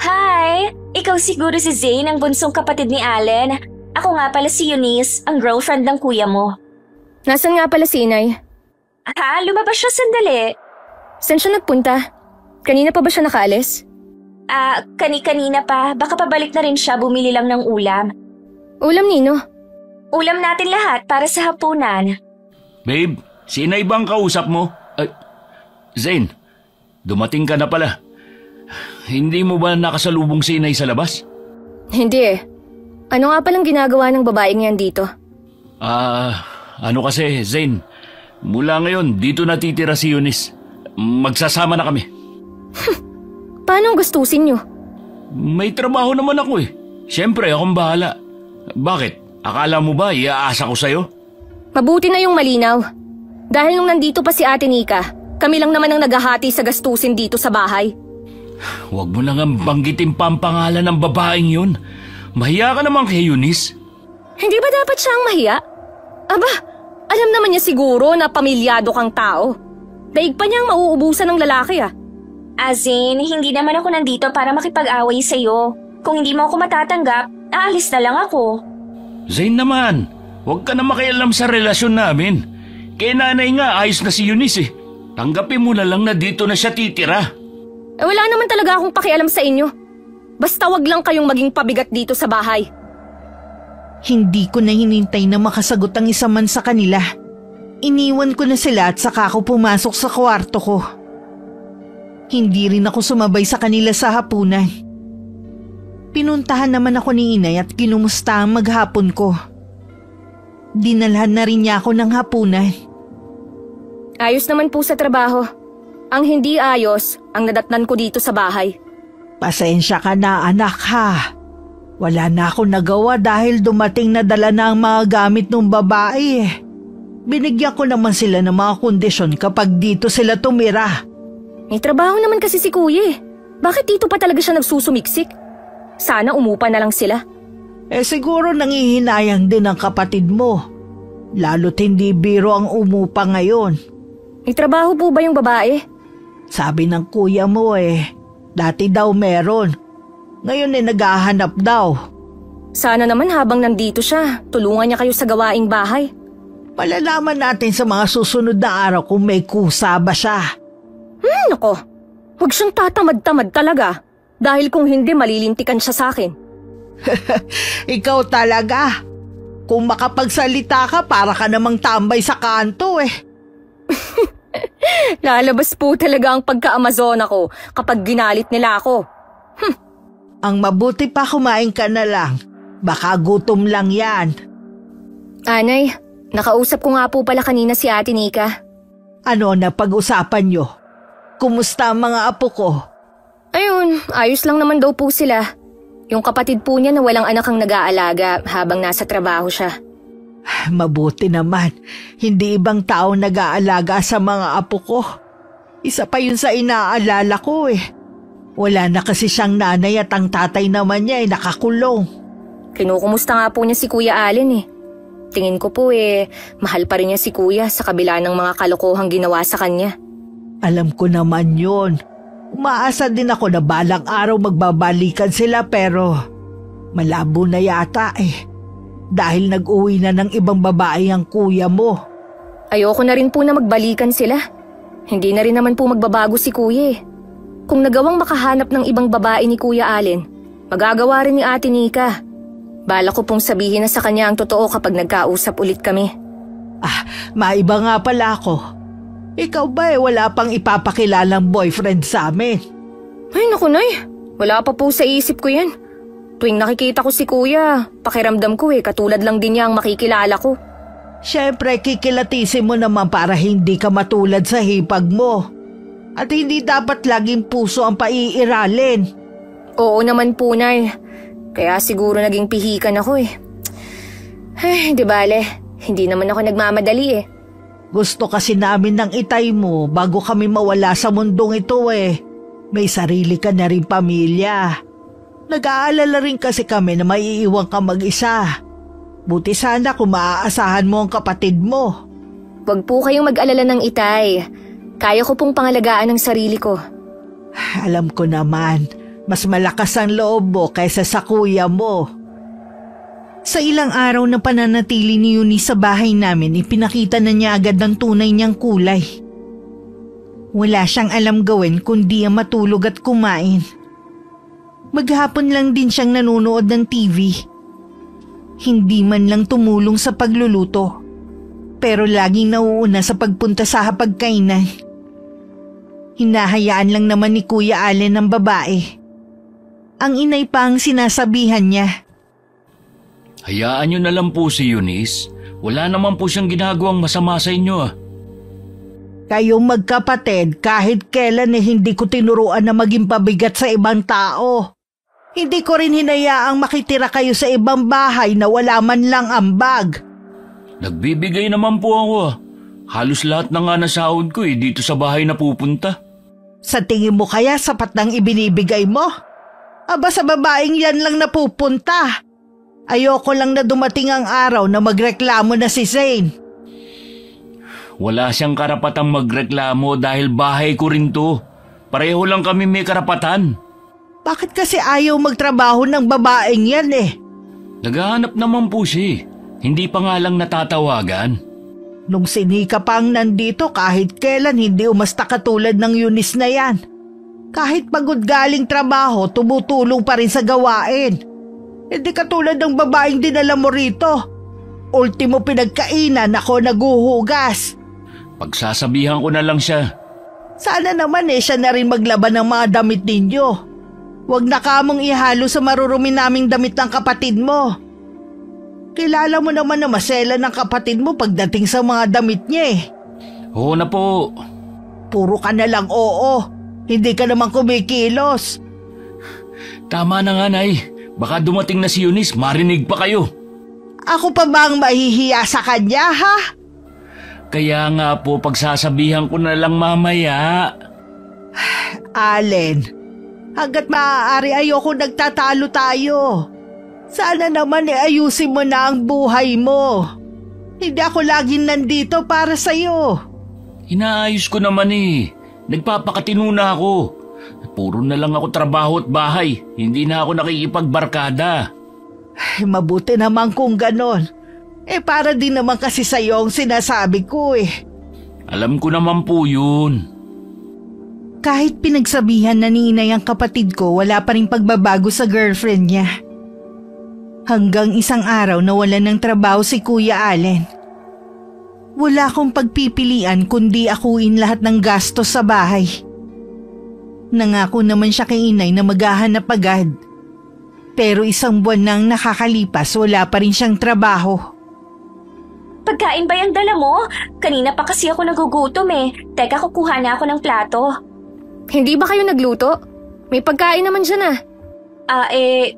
Hi! Ikaw siguro si Zane, ang bunsong kapatid ni Allen. Ako nga pala si Eunice, ang girlfriend ng kuya mo. Nasaan nga pala si Inay? Lumabas siya sandali. Saan siya nagpunta? Kanina pa ba siya nakaalis? Kanina pa. Baka pabalik na rin siya, bumili lang ng ulam. Ulam nino? Ulam natin lahat para sa hapunan. Babe, si Inay ba ang kausap mo? Zane, dumating ka na pala. Hindi mo ba nakasalubong si Inay sa labas? Hindi Ano nga palang ginagawa ng babaeng yan dito? Ano kasi, Zane, mula ngayon dito natitira si Eunice. Magsasama na kami. Paano gastusin nyo? May trabaho naman ako Siyempre, akong bahala. Bakit? Akala mo ba iaasa ko sa'yo? Mabuti na yung malinaw. Dahil nung nandito pa si Ate Nika, kami lang naman ang naghahati sa gastusin dito sa bahay. Huwag mo lang ang banggitin pa ang pangalan ng babaeng yun. Mahiya ka naman kay Eunice. Hindi ba dapat siya ang mahiya? Aba, alam naman niya siguro na pamilyado kang tao. Daig pa niyang mauubusan ng lalaki Zane, hindi naman ako nandito para makipag-away sa'yo. Kung hindi mo ako matatanggap, aalis na lang ako. Zane naman, huwag ka na makialam sa relasyon namin. Kay nanay nga ayos na si Eunice Tanggapin mo na lang na dito na siya titira. Wala naman talaga akong pakialam sa inyo. Basta wag lang kayong maging pabigat dito sa bahay. Hindi ko na hinintay na makasagot ang isa man sa kanila. Iniwan ko na sila at saka ako pumasok sa kwarto ko. Hindi rin ako sumabay sa kanila sa hapunan. Pinuntahan naman ako ni Inay at kinumusta ang maghapon ko. Dinalhan na rin niya ako ng hapunan. Ayos naman po sa trabaho. Ang hindi ayos, ang nadatnan ko dito sa bahay. Pasensya ka na anak ha. Wala na ako nagawa dahil dumating na dala na ang mga gamit ng babae Binigyan ko naman sila ng mga kondisyon kapag dito sila tumira. May trabaho naman kasi si Kuya Bakit dito pa talaga siya nagsusumiksik? Sana umupa na lang sila. Siguro nangihinayang din ang kapatid mo. Lalo't hindi biro ang umupa ngayon. May trabaho po ba yung babae? Sabi ng kuya mo dati daw meron. Ngayon naghahanap daw. Sana naman habang nandito siya, tulungan niya kayo sa gawaing bahay. Malalaman natin sa mga susunod na araw kung may kusa ba siya. Nako, huwag siyang tatamad-tamad talaga. Dahil kung hindi, malilintikan siya sa akin. Ikaw talaga. Kung makapagsalita ka, para ka namang tambay sa kanto Lalabas po talaga ang pagka-Amazona ko kapag ginalit nila ako. Ang mabuti pa kumain ka na lang. Baka gutom lang yan. Anay, nakausap ko nga po pala kanina si Ate Nika. Ano na pag-usapan nyo? Kumusta ang mga apo ko? Ayun, ayos lang naman daw po sila. Yung kapatid po niya na walang anak ang nag-aalaga habang nasa trabaho siya. Mabuti naman, hindi ibang tao nag-aalaga sa mga apo ko. Isa pa yun sa inaalala ko Wala na kasi siyang nanay at ang tatay naman niya nakakulong. Kinukumusta nga po niya si Kuya Allen Tingin ko po mahal pa rin niya si Kuya sa kabila ng mga kalokohang ginawa sa kanya. Alam ko naman yun. Umaasa din ako na balang araw magbabalikan sila pero malabo na yata dahil nag-uwi na ng ibang babae ang kuya mo. Ayoko na rin po na magbalikan sila. Hindi na rin naman po magbabago si Kuya Kung nagawang makahanap ng ibang babae ni Kuya Allen, magagawa rin ni Ate Nika. Bala ko pong sabihin na sa kanya ang totoo kapag nagkausap ulit kami. Maiba nga pala ako. Ikaw ba wala pang ipapakilalang boyfriend sa amin? Ay naku Nay, wala pa po sa isip ko yan. Tuwing nakikita ko si Kuya, pakiramdam ko katulad lang din niya ang makikilala ko. Siyempre kikilatisin mo naman para hindi ka matulad sa hipag mo. At hindi dapat laging puso ang paiiralin. Oo naman po Nay, kaya siguro naging pihikan ako Ay, di bale, hindi naman ako nagmamadali Gusto kasi namin ng itay mo bago kami mawala sa mundong ito May sarili ka na rin pamilya. Nag-aalala rin kasi kami na maiiwan ka mag-isa. Buti sana kung maaasahan mo ang kapatid mo. Huwag po kayong mag-alala ng itay. Kaya ko pong pangalagaan ang sarili ko. Alam ko naman, mas malakas ang loob mo kaysa sa kuya mo. Sa ilang araw na pananatili ni Eunice sa bahay namin, ipinakita na niya agad ang tunay niyang kulay. Wala siyang alam gawin kundi ang matulog at kumain. Maghapon lang din siyang nanonood ng TV. Hindi man lang tumulong sa pagluluto, pero laging nauuna sa pagpunta sa hapagkainan. Hinahayaan lang naman ni Kuya Allen ang babae. Ang inay pa ang sinasabihan niya. Hayaan niyo na lang po si Eunice. Wala naman po siyang ginagawang masama sa inyo Kayong magkapatid kahit kailan hindi ko tinuruan na maging pabigat sa ibang tao. Hindi ko rin hinayaang makitira kayo sa ibang bahay na wala man lang ambag. Nagbibigay naman po ako Halos lahat na nga nasahod ko dito sa bahay na pupunta. Sa tingin mo kaya sapat ng ibinibigay mo? Aba sa babaeng yan lang napupunta. Ayoko lang na dumating ang araw na magreklamo na si Zane. Wala siyang karapatang magreklamo dahil bahay ko rin to. Pareho lang kami may karapatan. Bakit kasi ayaw magtrabaho ng babaeng yan Naghahanap naman po siya. Hindi pa nga lang natatawagan. Nung sinika pang nandito kahit kailan hindi umasta katulad ng Eunice na yan. Kahit pagod galing trabaho, tumutulong pa rin sa gawain. Hindi katulad ng babaeng dinala mo rito. Ultimo pinagkainan ako naguhugas. Pagsasabihan ko na lang siya. Sana naman siya na rin maglaban ng mga damit ninyo. Huwag na kamong ihalo sa marurumi naming damit ng kapatid mo. Kilala mo naman na masela ng kapatid mo pagdating sa mga damit niya Oo na po. Puro ka na lang oo. Hindi ka naman kumikilos. Tama na nga, Nay. Baka dumating na si Eunice, marinig pa kayo. Ako pa ba ang mahihiya sa kanya, ha? Kaya nga po, pagsasabihan ko na lang mamaya. Allen, Hanggat maaari ayoko nagtatalo tayo. Sana naman ayusin mo na ang buhay mo. Hindi ako laging nandito para sa'yo. Inaayos ko naman eh. Nagpapakatino na ako. Puro na lang ako trabaho at bahay. Hindi na ako nakikipagbarkada. Ay, mabuti naman kung ganon. Para din naman kasi sa'yo ang sinasabi ko eh. Alam ko naman po yun. Kahit pinagsabihan na ni inay ang kapatid ko, wala pa rin pagbabago sa girlfriend niya. Hanggang isang araw nawalan ng trabaho si Kuya Allen. Wala akong pagpipilian kundi akuin lahat ng gastos sa bahay. Nangako naman siya kay inay na maghahanap agad. Pero isang buwan nang nakakalipas, wala pa rin siyang trabaho. Pagkain ba yung dala mo? Kanina pa kasi ako nagugutom eh. Teka, kukuha na ako ng plato. Hindi ba kayo nagluto? May pagkain naman dyan ah.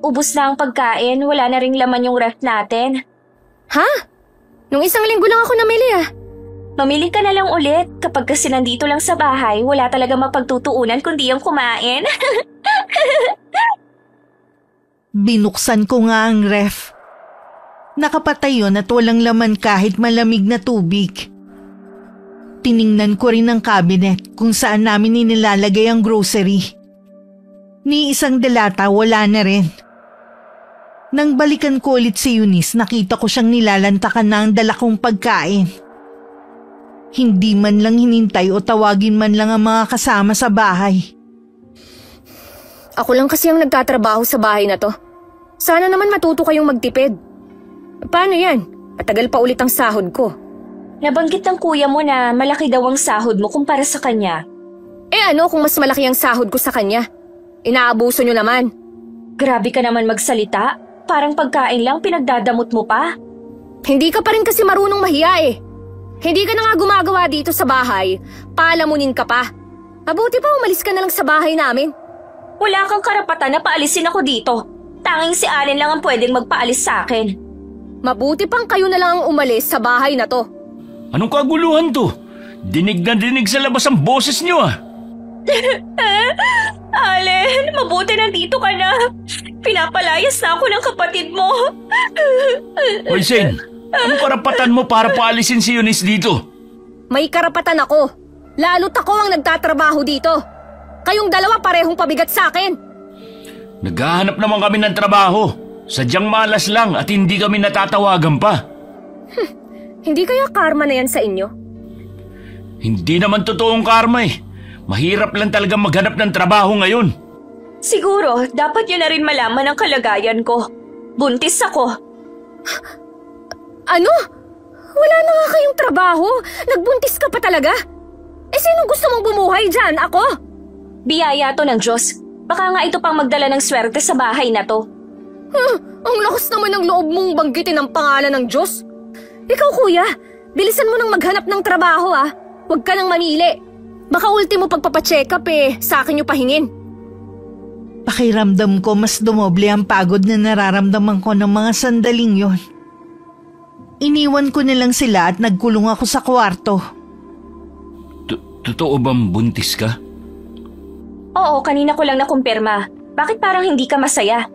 Ubos na ang pagkain. Wala na ring laman yung ref natin. Ha? Nung isang linggo lang ako namili ah. Mamili ka na lang ulit. Kapag kasi nandito lang sa bahay, wala talaga mapagtutuunan kundi yung kumain. Binuksan ko nga ang ref. Nakapatay yun at walang laman kahit malamig na tubig. Tiningnan ko rin ang cabinet kung saan namin inilalagay ang grocery. Ni isang delata wala na rin. Nang balikan ko ulit si Eunice, nakita ko siyang nilalantakan na ang dala kong pagkain. Hindi man lang hinintay o tawagin man lang ang mga kasama sa bahay. Ako lang kasi ang nagtatrabaho sa bahay na to. Sana naman matuto kayong magtipid. Paano yan? Matagal pa ulit ang sahod ko. Nabanggit ng kuya mo na malaki daw ang sahod mo kumpara sa kanya. Ano kung mas malaki ang sahod ko sa kanya? Inaabuso nyo naman. Grabe ka naman magsalita. Parang pagkain lang pinagdadamot mo pa. Hindi ka pa rin kasi marunong mahiya eh. Hindi ka na nga gumagawa dito sa bahay. Paalamunin ka pa. Mabuti pa umalis ka na lang sa bahay namin. Wala kang karapatan na paalisin ako dito. Tanging si Allen lang ang pwedeng magpaalis sa akin. Mabuti pang kayo na lang ang umalis sa bahay na to. Anong kaguluhan to? Dinig na dinig sa labas ang boses niyo ah. Allen, mabuti nandito ka na. Pinapalayas na ako ng kapatid mo. Hoy Zane, anong karapatan mo para paalisin si Eunice dito? May karapatan ako. Lalo't ako ang nagtatrabaho dito. Kayong dalawa parehong pabigat sa akin. Naghahanap naman kami ng trabaho. Sadyang malas lang at hindi kami natatawagan pa. Hindi kaya karma na yan sa inyo? Hindi naman totoong karma eh. Mahirap lang talaga maghanap ng trabaho ngayon. Siguro, dapat yun na rin malaman ang kalagayan ko. Buntis ako. Ano? Wala na nga kayong trabaho? Nagbuntis ka pa talaga? Sino gusto mong bumuhay dyan? Ako? Biyaya to ng Diyos. Baka nga ito pang magdala ng swerte sa bahay na to. Ang lakas naman ng loob mong banggitin ang pangalan ng Diyos. Ikaw kuya, bilisan mo nang maghanap ng trabaho ah. Huwag ka nang mamili. Baka ultimo pagpapacheck up sa akin yung pahingin. Pakiramdam ko mas dumoble ang pagod na nararamdaman ko ng mga sandaling yon. Iniwan ko na lang sila at nagkulong ako sa kwarto. Totoo bang buntis ka? Oo, kanina ko lang nakumpirma. Bakit parang hindi ka masaya?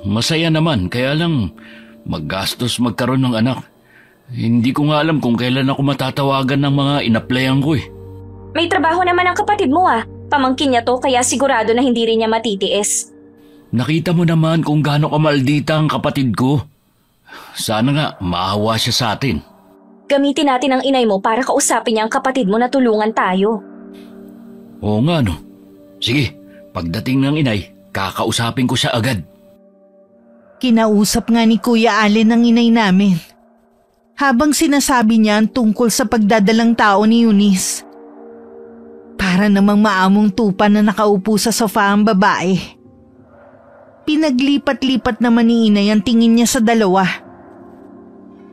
Masaya naman, kaya lang maggastos magkaroon ng anak. Hindi ko nga alam kung kailan ako matatawagan ng mga inaplayan ko eh. May trabaho naman ang kapatid mo ah. Pamangkin niya to kaya sigurado na hindi rin niya matitiis. Nakita mo naman kung gaano kamaldita ang kapatid ko. Sana nga maawa siya sa atin. Gamitin natin ang inay mo para kausapin niya ang kapatid mo na tulungan tayo. Oo nga no. Sige, pagdating ng inay, kakausapin ko siya agad. Kinausap nga ni Kuya Allen ang inay namin. Habang sinasabi niya ang tungkol sa pagdadalang tao ni Eunice. Para namang maamong tupa na nakaupo sa sofa ang babae. Pinaglipat-lipat naman ni inay ang tingin niya sa dalawa.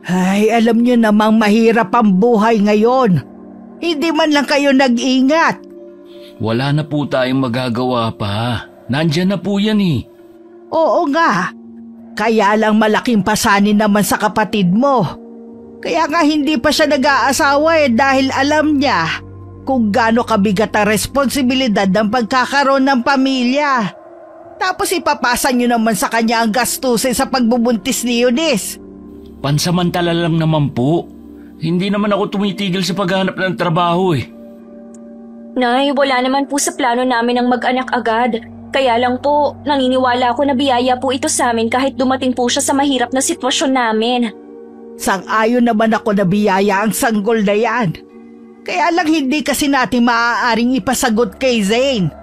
Ay, alam niyo namang mahirap ang buhay ngayon. Hindi man lang kayo nag-ingat. Wala na po tayong magagawa pa. Nandyan na po yan eh. Oo nga. Kaya lang malaking pasanin naman sa kapatid mo. Kaya nga hindi pa siya nag-aasawa dahil alam niya kung gaano kabigat ang responsibilidad ng pagkakaroon ng pamilya. Tapos ipapasa niyo naman sa kanya ang gastusin sa pagbubuntis ni Eunice. Pansamantala lang naman po. Hindi naman ako tumitigil sa paghanap ng trabaho eh. Nay, wala naman po sa plano namin ang mag-anak agad. Kaya lang po, naniniwala ako na biyaya po ito sa amin kahit dumating po siya sa mahirap na sitwasyon namin. Sang-ayon naman ako na biyaya ang sanggol na yan. Kaya lang hindi kasi natin maaaring ipasagot kay Zane.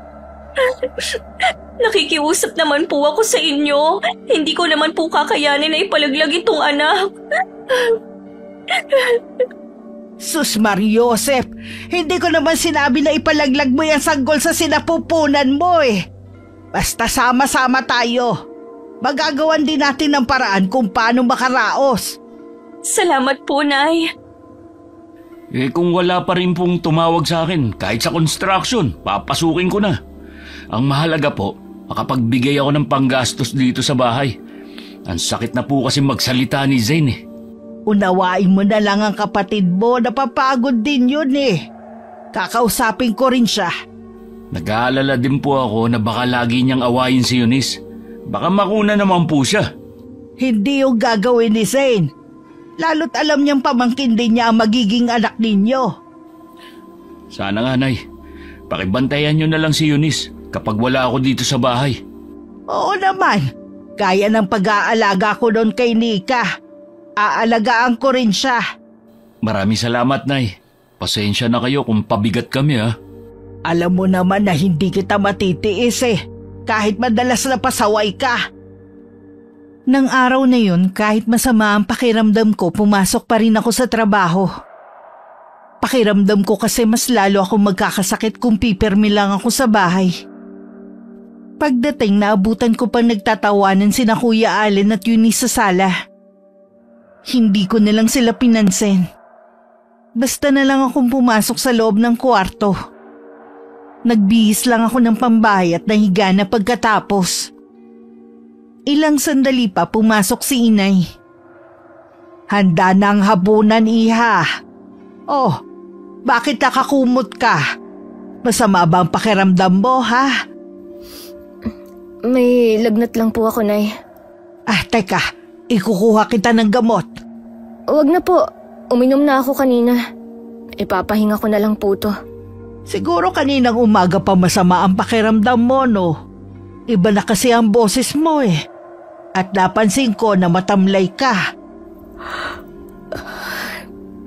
Nakikiusap naman po ako sa inyo. Hindi ko naman po kakayanin na ipalaglag itong anak. Sus Mariosep, hindi ko naman sinabi na ipalaglag mo yung sanggol sa sinapupunan mo eh. Basta sama-sama tayo. Magagawan din natin ng paraan kung paano makaraos. Salamat po, Nay. Kung wala pa rin pong tumawag sa akin, kahit sa construction, papasukin ko na. Ang mahalaga po, makapagbigay ako ng panggastos dito sa bahay. Ang sakit na po kasi magsalita ni Zane eh. Unawain mo na lang ang kapatid mo, napapagod din yun eh. Kakausapin ko rin siya. Nag-aalala din po ako na baka lagi niyang awayin si Eunice. Baka makuna naman po siya. Hindi yung gagawin ni Zane. Lalo't alam niyang pamangkin din niya ang magiging anak ninyo. Sana nga, Nay. Pakibantayan niyo na lang si Eunice kapag wala ako dito sa bahay. Oo naman. Gaya ng pag-aalaga ko doon kay Nika. Aalagaan ko rin siya. Maraming salamat, Nay. Pasensya na kayo kung pabigat kami, ha. Alam mo naman na hindi kita matitiis eh. Kahit madalas na pasaway ka. Nang araw na yun, kahit masama ang pakiramdam ko, pumasok pa rin ako sa trabaho. Pakiramdam ko kasi mas lalo akong magkakasakit kung pipirmi lang ako sa bahay. Pagdating, naabutan ko pang nagtatawanan sina Kuya Allen at Eunice sa sala. Hindi ko na lang sila pinansin. Basta na lang akong pumasok sa loob ng kwarto. Nagbihis lang ako ng pambayat na higa na pagkatapos. Ilang sandali pa pumasok si Inay. Handa na ang hapunan, Iha. Oh, bakit nakakumot ka? Masama ba ang pakiramdam mo, ha? May lagnat lang po ako, Nay. Teka, ikukuha kita ng gamot. Huwag na po. Uminom na ako kanina. Ipapahinga ko na lang po to. Siguro kaninang umaga pa masama ang pakiramdam mo, no? Iba na kasi ang boses mo eh. At napansin ko na matamlay ka.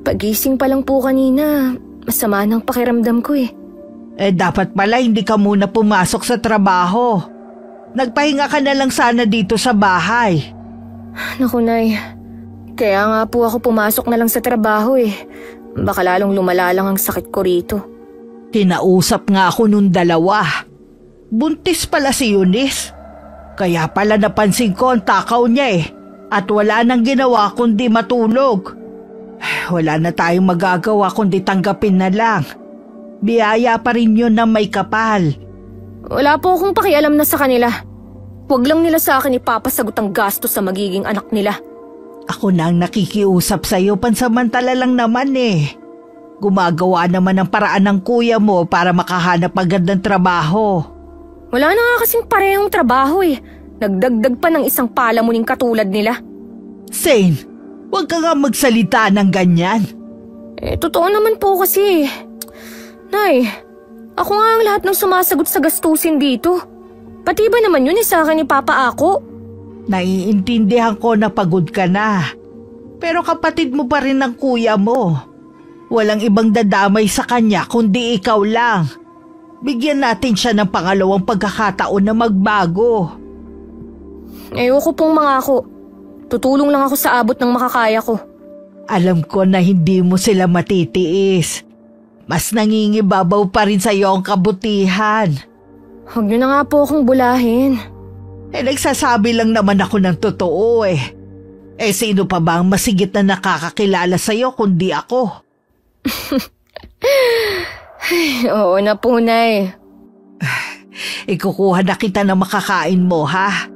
Pagising pa lang po kanina, masama ng pakiramdam ko eh. Dapat pala hindi ka muna pumasok sa trabaho. Nagpahinga ka na lang sana dito sa bahay. Naku, Nay. Kaya nga po ako pumasok na lang sa trabaho eh. Baka lalong lumala lang ang sakit ko rito. Kinausap nga ako nung dalawa. Buntis pala si Eunice. Kaya pala napansin ko ang takaw niya eh. At wala nang ginawa kundi matulog. Wala na tayong magagawa kundi tanggapin na lang. Biyaya pa rin yun na may kapal. Wala po akong pakialam na sa kanila. Huwag lang nila sa akin ipapasagot ang gasto sa magiging anak nila. Ako na ang nakikiusap sa'yo, pansamantala lang naman eh. Gumagawa naman ng paraan ng kuya mo para makahanap agad ng trabaho. Wala na nga kasing parehong trabaho eh. Nagdagdag pa ng isang palamuning katulad nila. Zane, huwag ka nga magsalita ng ganyan. Totoo naman po kasi. Nay, ako nga ang lahat ng sumasagot sa gastusin dito. Pati ba naman yun sa akin ni Papa Ako? Naiintindihan ko na pagod ka na. Pero kapatid mo pa rin ang kuya mo. Walang ibang dadamay sa kanya kundi ikaw lang. Bigyan natin siya ng pangalawang pagkakataon na magbago. Ayoko pong mangako. Tutulong lang ako sa abot ng makakaya ko. Alam ko na hindi mo sila matitiis. Mas nangingibabaw pa rin sa iyo ang kabutihan. Huwag niyo na nga po akong bulahin. Nagsasabi lang naman ako ng totoo eh. Sino pa ba ang masigit na nakakakilala sa iyo kundi ako? Oo na po, Nay. Ikukuha na kita na makakain mo, ha?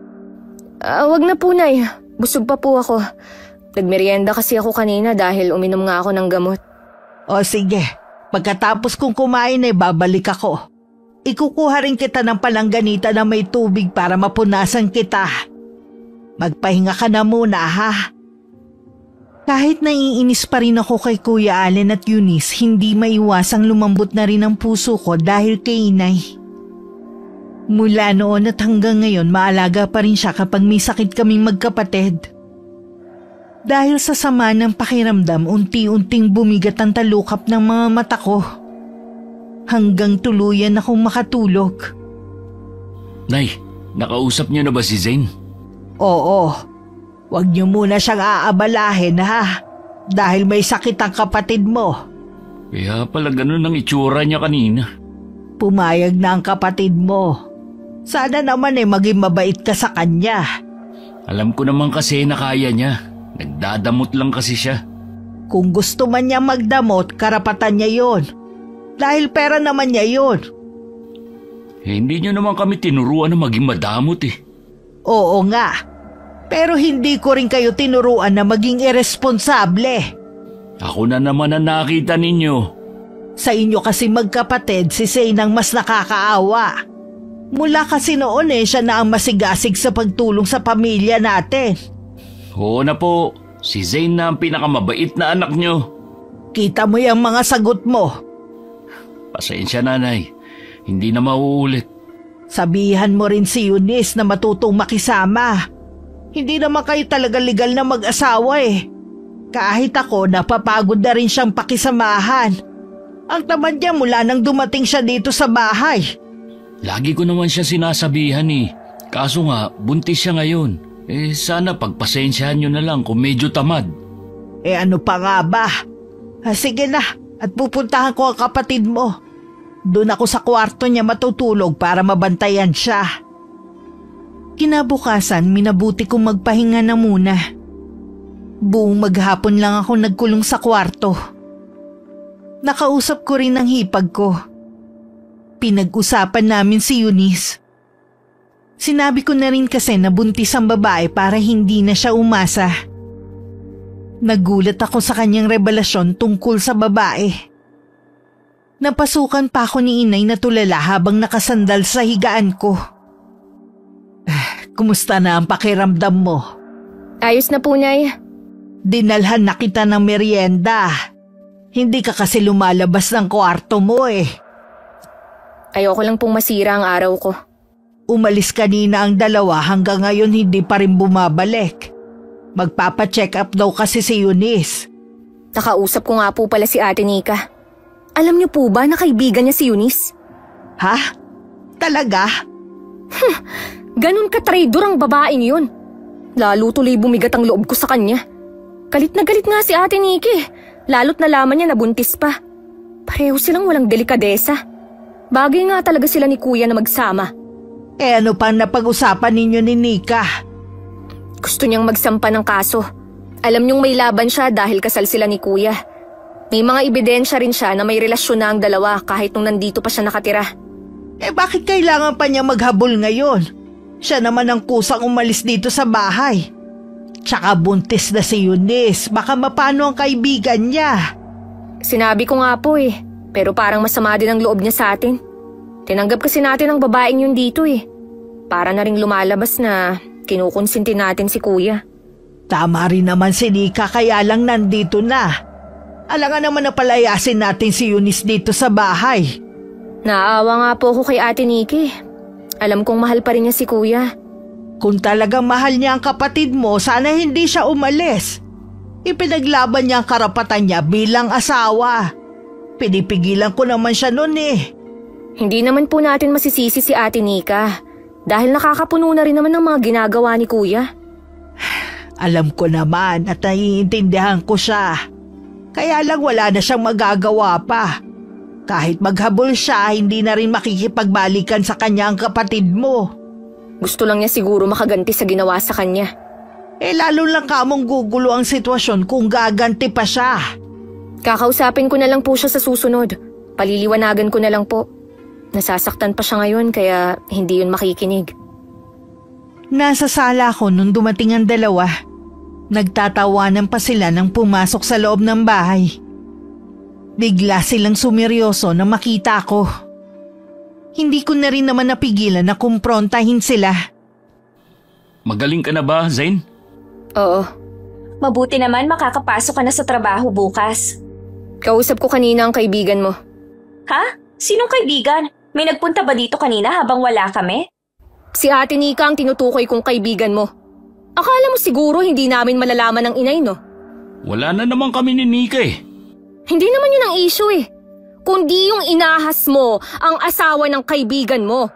Wag na po, Nay. Busog pa po ako. Nagmerienda kasi ako kanina dahil uminom nga ako ng gamot. O sige, Pagkatapos kong kumain ay babalik ako. Ikukuha rin kita ng palangganita na may tubig para mapunasan kita. Magpahinga ka na muna ha. Kahit naiinis pa rin ako kay Kuya Allen at Eunice, hindi maiwasang lumambot na rin ang puso ko dahil kay Inay. Mula noon at hanggang ngayon maalaga pa rin siya kapag may sakit kaming magkapatid. Dahil sa sama ng pakiramdam, unti-unting bumigat ang talukap ng mga mata ko. Hanggang tuluyan akong makatulog. Nay, nakausap niyo na ba si Zane? Oo. Huwag niyo muna siyang aabalahin ha. Dahil may sakit ang kapatid mo. Kaya pala ganun ang itsura niya kanina. Pumayag na ang kapatid mo. Sana naman maging mabait ka sa kanya. Alam ko naman kasi na kaya niya. Nagdadamot lang kasi siya. Kung gusto man niya magdamot, karapatan niya yon. Dahil pera naman niya yon. Hindi niyo naman kami tinuruan na maging madamot eh. Oo nga. Pero hindi ko rin kayo tinuruan na maging irresponsable. Ako na naman ang nakita ninyo. Sa inyo kasi magkapatid, si Zane ang mas nakakaawa. Mula kasi noon siya na ang masigasig sa pagtulong sa pamilya natin. Oo na po, si Zane na ang pinakamabait na anak niyo. Kita mo yung mga sagot mo. Pasensya nanay, hindi na mauulit. Sabihan mo rin si Eunice na matutong makisama. Hindi naman kayo talaga legal na mag-asawa eh. Kahit ako, napapagod na rin siyang pakisamahan. Ang tamad niya mula nang dumating siya dito sa bahay. Lagi ko naman siya sinasabihan eh. Kaso nga, buntis siya ngayon. Sana pagpasensyahan niyo na lang kung medyo tamad. Ano pa nga ba? Sige na, at pupuntahan ko ang kapatid mo. Doon ako sa kwarto niya matutulog para mabantayan siya. Kinabukasan, minabuti kong magpahinga na muna. Buong maghapon lang ako nagkulong sa kwarto. Nakausap ko rin ang hipag ko. Pinag-usapan namin si Eunice. Sinabi ko na rin kasi na buntis ang babae para hindi na siya umasa. Nagulat ako sa kanyang revelasyon tungkol sa babae. Napasukan pa ako ni Inay na tulala habang nakasandal sa higaan ko. Kumusta na ang pakiramdam mo? Ayos na po, Nay. Dinalhan na kita ng merienda. Hindi ka kasi lumalabas ng kwarto mo eh. Ayoko lang pong masira ang araw ko. Umalis kanina ang dalawa hanggang ngayon hindi pa rin bumabalik. Magpapa-check up daw kasi si Eunice. Nakausap ko nga po pala si Ate Nika. Alam niyo po ba na kaibigan niya si Eunice? Ha? Talaga? Ganun ka-traidor ang babaeng yun. Lalo tuloy bumigat ang loob ko sa kanya. Galit na galit nga si Ate Nikki. Lalo't nalaman niya na buntis pa. Pareho silang walang delikadesa. Bagay nga talaga sila ni Kuya na magsama. Ano pang napag-usapan ninyo ni Nika? Gusto niyang magsampa ng kaso. Alam niyong may laban siya dahil kasal sila ni Kuya. May mga ebidensya rin siya na may relasyon na ang dalawa kahit nung nandito pa siya nakatira. Bakit kailangan pa niya maghabol ngayon? Siya naman ang kusang umalis dito sa bahay. Tsaka buntis na si Eunice, baka mapano ang kaibigan niya. Sinabi ko nga po pero parang masama din ang loob niya sa atin. Tinanggap kasi natin ang babaeng yun dito Para na ring lumalabas na kinukonsinti natin si Kuya. Tama rin naman si Nika kaya lang nandito na. Alangan naman na palayasin natin si Eunice dito sa bahay. Naawa nga po ako kay Ate Nikki. Alam kong mahal pa rin niya si Kuya. Kung talagang mahal niya ang kapatid mo, sana hindi siya umalis. Ipinaglaban niya ang karapatan niya bilang asawa. Pinipigilan ko naman siya noon Hindi naman po natin masisisi si Ate Nika. Dahil nakakapuno na rin naman ng mga ginagawa ni Kuya. Alam ko naman at naiintindihan ko siya. Kaya lang wala na siyang magagawa pa. Kahit maghabol siya, hindi na rin makikipagbalikan sa kanya ang kapatid mo. Gusto lang niya siguro makaganti sa ginawa sa kanya. Lalo lang kamong gugulo ang sitwasyon kung gaganti pa siya. Kakausapin ko na lang po siya sa susunod. Paliliwanagan ko na lang po. Nasasaktan pa siya ngayon kaya hindi yun makikinig. Nasa sala ako nung dumating ang dalawa. Nagtatawanan pa sila nang pumasok sa loob ng bahay. Bigla silang sumeryoso na makita ko. Hindi ko na rin naman napigilan na kumprontahin sila. Magaling ka na ba, Zane? Oo. Mabuti naman makakapasok ka na sa trabaho bukas. Kausap ko kanina ang kaibigan mo. Ha? Sinong kaibigan? May nagpunta ba dito kanina habang wala kami? Si Ate Nika ang tinutukoy kong kaibigan mo. Akala mo siguro hindi namin malalaman ng inay, no? Wala na naman kami ni Nika eh. Hindi naman yun ang issue eh. Kundi yung inahas mo ang asawa ng kaibigan mo.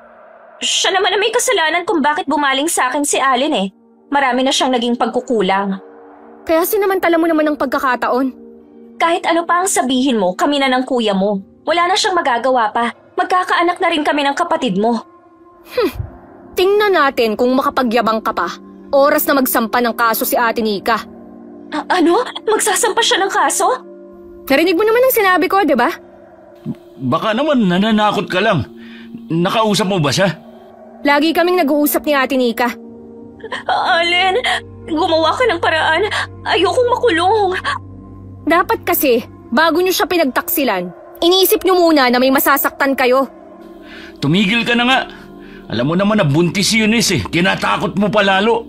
Siya naman na may kasalanan kung bakit bumaling sa akin si Allen eh. Marami na siyang naging pagkukulang. Kaya sinamantala mo naman ang pagkakataon. Kahit ano pa ang sabihin mo, kami na ng kuya mo. Wala na siyang magagawa pa. Magkakaanak na rin kami ng kapatid mo. Tingnan natin kung makapagyabang ka pa. Oras na magsampa ng kaso si Ate Nika. Ano? Magsasampa siya ng kaso? Narinig mo naman ang sinabi ko, di ba? Baka naman nananakot ka lang. Nakausap mo ba siya? Lagi kaming nag-uusap ni Ate Nika. Allen, gumawa ka ng paraan. Ayokong makulong. Dapat kasi, bago nyo siya pinagtaksilan, iniisip nyo muna na may masasaktan kayo. Tumigil ka na nga. Alam mo naman na buntis si Eunice eh. Tinatakot mo pa lalo.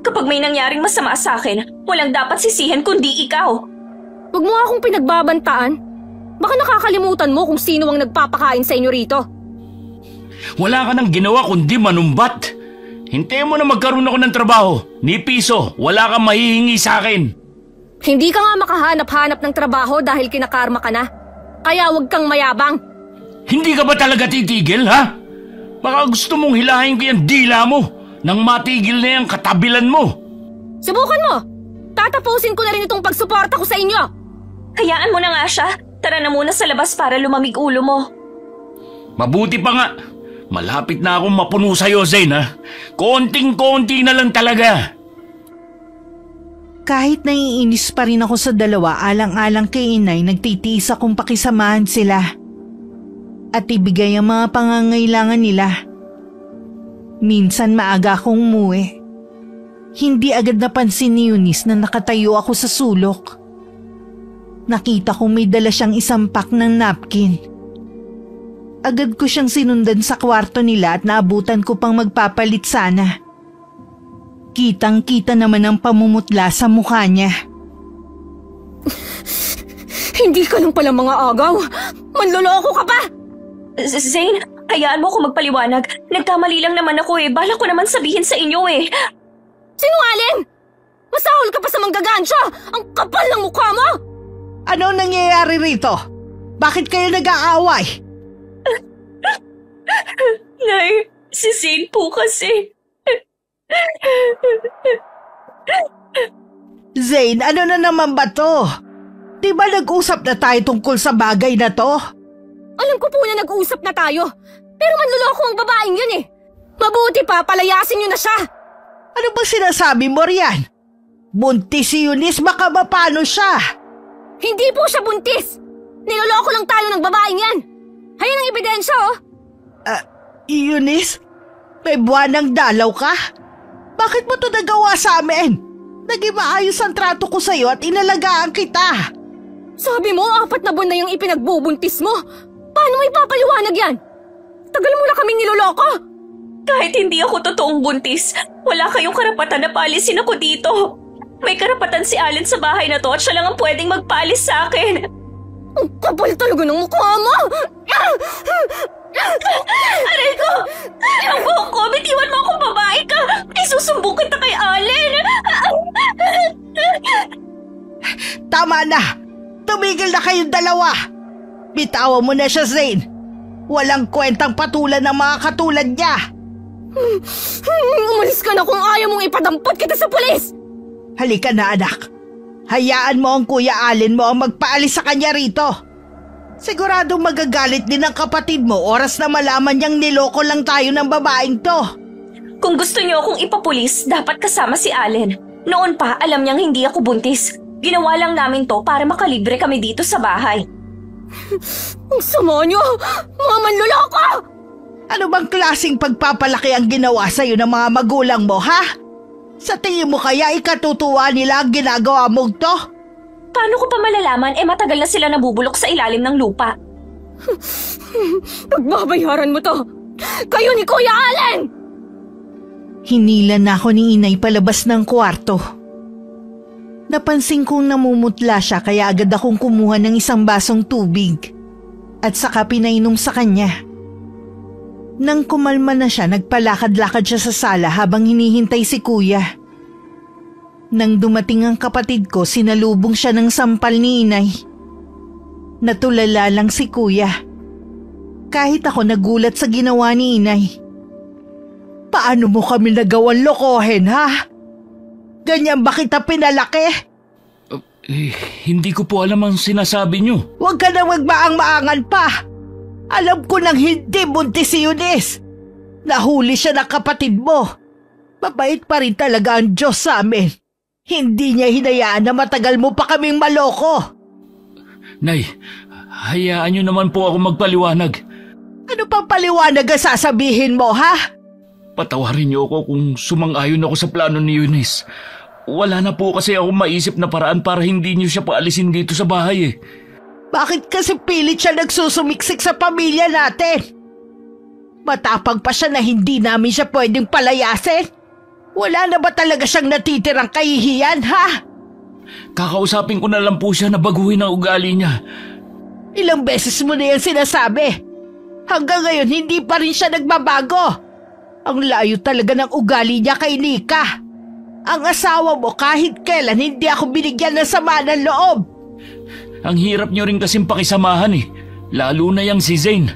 Kapag may nangyaring masama sa akin, walang dapat sisihin kundi ikaw. Huwag mo akong pinagbabantaan. Baka nakakalimutan mo kung sino ang nagpapakain sa inyo rito. Wala ka nang ginawa kundi manumbat. Hintayin mo na magkaroon ako ng trabaho. Ni piso, wala kang mahihingi sa akin. Hindi ka nga makahanap-hanap ng trabaho dahil kinakarma ka na. Kaya huwag kang mayabang. Hindi ka ba talaga titigil, ha? Baka gusto mong hilahin ko yung dila mo nang matigil na yung katabilan mo. Subukan mo! Tatapusin ko na rin itong pagsuporta ko sa inyo. Hayaan mo na nga siya. Tara na muna sa labas para lumamig ulo mo. Mabuti pa nga. Malapit na akong mapuno sa'yo, Zane, ha? Konting-konti na lang talaga. Kahit naiinis pa rin ako sa dalawa, alang-alang kay inay, nagtitiis akong pakisamahan sila at ibigay ang mga pangangailangan nila. Minsan maaga akong umuwi. Hindi agad napansin ni Eunice na nakatayo ako sa sulok. Nakita kong may dala siyang isang pack ng napkin. Agad ko siyang sinundan sa kwarto nila at naabutan ko pang magpapalit sana. Kitang-kita naman ang pamumutla sa mukha niya. Hindi ka lang pala mga agaw. Manloloko ka pa! Zane, hayaan mo ako magpaliwanag. Nagkamali lang naman ako eh. Bala ko naman sabihin sa inyo eh. Sinungaling! Masahol ka pa sa manggagansya! Ang kapal ng mukha mo! Ano nangyayari rito? Bakit kayo nag-aaway? Nay, si Zane po kasi. Zane, ano na naman ba to? Di ba nag-usap na tayo tungkol sa bagay na to? Alam ko po na nag-uusap na tayo. Pero manloloko ang babaeng yun eh. Mabuti pa, palayasin nyo na siya. Ano ba sinasabi mo riyan? Buntis si Eunice, baka mapano siya? Hindi po siya buntis. Niloloko lang tayo ng babaeng yan. Hayan ang ebidensya oh. Eunice, may buwanang dalaw ka? Bakit mo to nagawa sa amin? Naging maayos ang trato ko sa'yo at inalagaan kita. Sabi mo, 4 na buwan na yung ipinagbubuntis mo. Paano mo ipapaliwanag yan? Tagal mo na kaming niloloko. Kahit hindi ako totoong buntis, wala kayong karapatan na paalisin ako dito. May karapatan si Allen sa bahay na to at siya lang ang pwedeng magpaalis sa akin. Ang kapal talaga ng mukha mo! Aray ko! Ang buhok ko! Bitiwan mo akong babae ka! Isusumbong kita kay Allen! Tama na! Tumigil na kayong dalawa! Bitawan mo na siya, Zane! Walang kwentang patulan ng mga katulad niya! Umalis ka na kung ayaw mong ipadampot kita sa pulis! Halika na, anak. Hayaan mo ang Kuya Allen mo ang magpaalis sa kanya rito. Siguradong magagalit din ang kapatid mo oras na malaman niyang niloko lang tayo ng babaeng to. Kung gusto niyo akong ipapulis, dapat kasama si Allen. Noon pa, alam niyang hindi ako buntis. Ginawa lang namin to para makalibre kami dito sa bahay. Ang sama niyo! Mga manloloko! Ano bang klaseng pagpapalaki ang ginawa sa'yo ng mga magulang mo, ha? Sa tingin mo kaya ikatutuwa nila ang ginagawa mong to? Paano ko pa malalaman matagal na sila nabubulok sa ilalim ng lupa? Pagbabayaran mo to! Kayo ni Kuya Allen! Hinila na ako ni inay palabas ng kwarto. Napansin kong namumutla siya kaya agad akong kumuha ng isang basong tubig at saka pinainom sa kanya. Nang kumalma na siya, nagpalakad-lakad siya sa sala habang hinihintay si Kuya. Nang dumating ang kapatid ko, sinalubong siya ng sampal ni inay. Natulala lang si Kuya. Kahit ako nagulat sa ginawa ni inay. Paano mo kami nagawang lokohin, ha? Ganyan ba kita pinalaki? Hindi ko po alam ang sinasabi niyo. Huwag ka na magmaang-maangan pa. Alam ko nang hindi buntis si Eunice. Nahuli siya ng kapatid mo. Mabait pa rin talaga ang Diyos sa amin. Hindi niya hinayaan na matagal mo pa kaming maloko. Nay, hayaan niyo naman po ako magpaliwanag. Ano pang paliwanag ang sasabihin mo, ha? Patawarin niyo ako kung sumang-ayon ako sa plano ni Eunice. Wala na po kasi ako maisip na paraan para hindi niyo siya paalisin dito sa bahay eh. Bakit kasi pilit siya nagsusumiksik sa pamilya natin? Matapang pa siya na hindi namin siya pwedeng palayasin. Wala na ba talaga siyang natitirang kahihiyan, ha? Kakausapin ko na lang po siya na baguhin ang ugali niya. Ilang beses mo na yan sinasabi. Hanggang ngayon hindi pa rin siya nagbabago. Ang layo talaga ng ugali niya kay Nika. Ang asawa mo kahit kailan hindi ako binigyan ng sama ng loob. Ang hirap niyo rin kasing pakisamahan eh. Lalo na yang si Zane.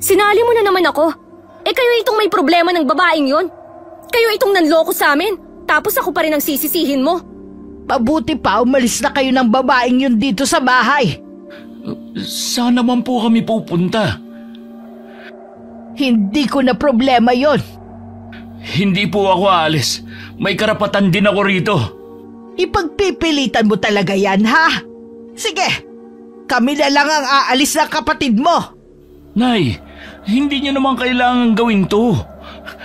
Sinali mo na naman ako. Kayo itong may problema ng babaeng yon. Kayo itong nanloko sa amin. Tapos ako pa rin ang sisisihin mo. Mabuti pa umalis na kayo ng babaeng yun dito sa bahay. Saan naman po kami pupunta? Hindi ko na problema yon. Hindi po ako aalis. May karapatan din ako rito. Ipagpipilitan mo talaga yan, ha? Sige, kami na lang ang aalis ng kapatid mo. Nay, hindi niyo naman kailangan gawin to.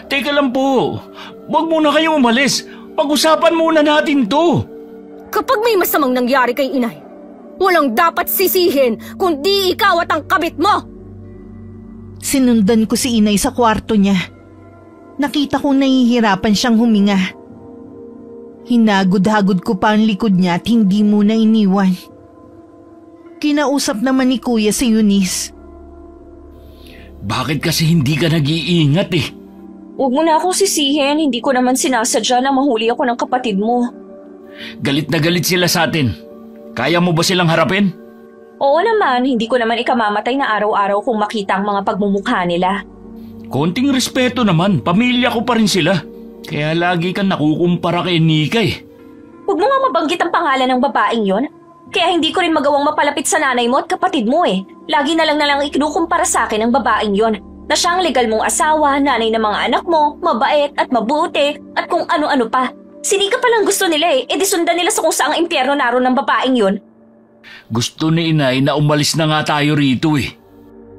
Teka lang po. Huwag muna kayong umalis. Pag-usapan muna natin to. Kapag may masamang nangyari kay inay, walang dapat sisihin kundi ikaw at ang kabit mo. Sinundan ko si inay sa kwarto niya. Nakita kong nahihirapan siyang huminga. Hinagod-hagod ko pa ang likod niya at hindi muna iniwan. Kinausap naman ni Kuya si Eunice. Bakit kasi hindi ka nag-iingat eh? Huwag mo na akong sisihin, hindi ko naman sinasadya na mahuli ako ng kapatid mo. Galit na galit sila sa atin. Kaya mo ba silang harapin? Oo naman, hindi ko naman ikamamatay na araw-araw kung makita ang mga pagmumukha nila. Konting respeto naman, pamilya ko pa rin sila. Kaya lagi kang nakukumpara kay Nika eh. Huwag mo nga mabanggit ang pangalan ng babaeng yon. Kaya hindi ko rin magawang mapalapit sa nanay mo at kapatid mo eh. Lagi na lang ikinukumpara sa akin ang babaeng yon. Na siyang legal mong asawa, nanay ng mga anak mo, mabait at mabuti at kung ano-ano pa. Si Nika palang gusto nila eh, edi sundan nila sa kung saang impyerno naroon ng babaeng yon. Gusto ni inay na umalis na nga tayo rito eh.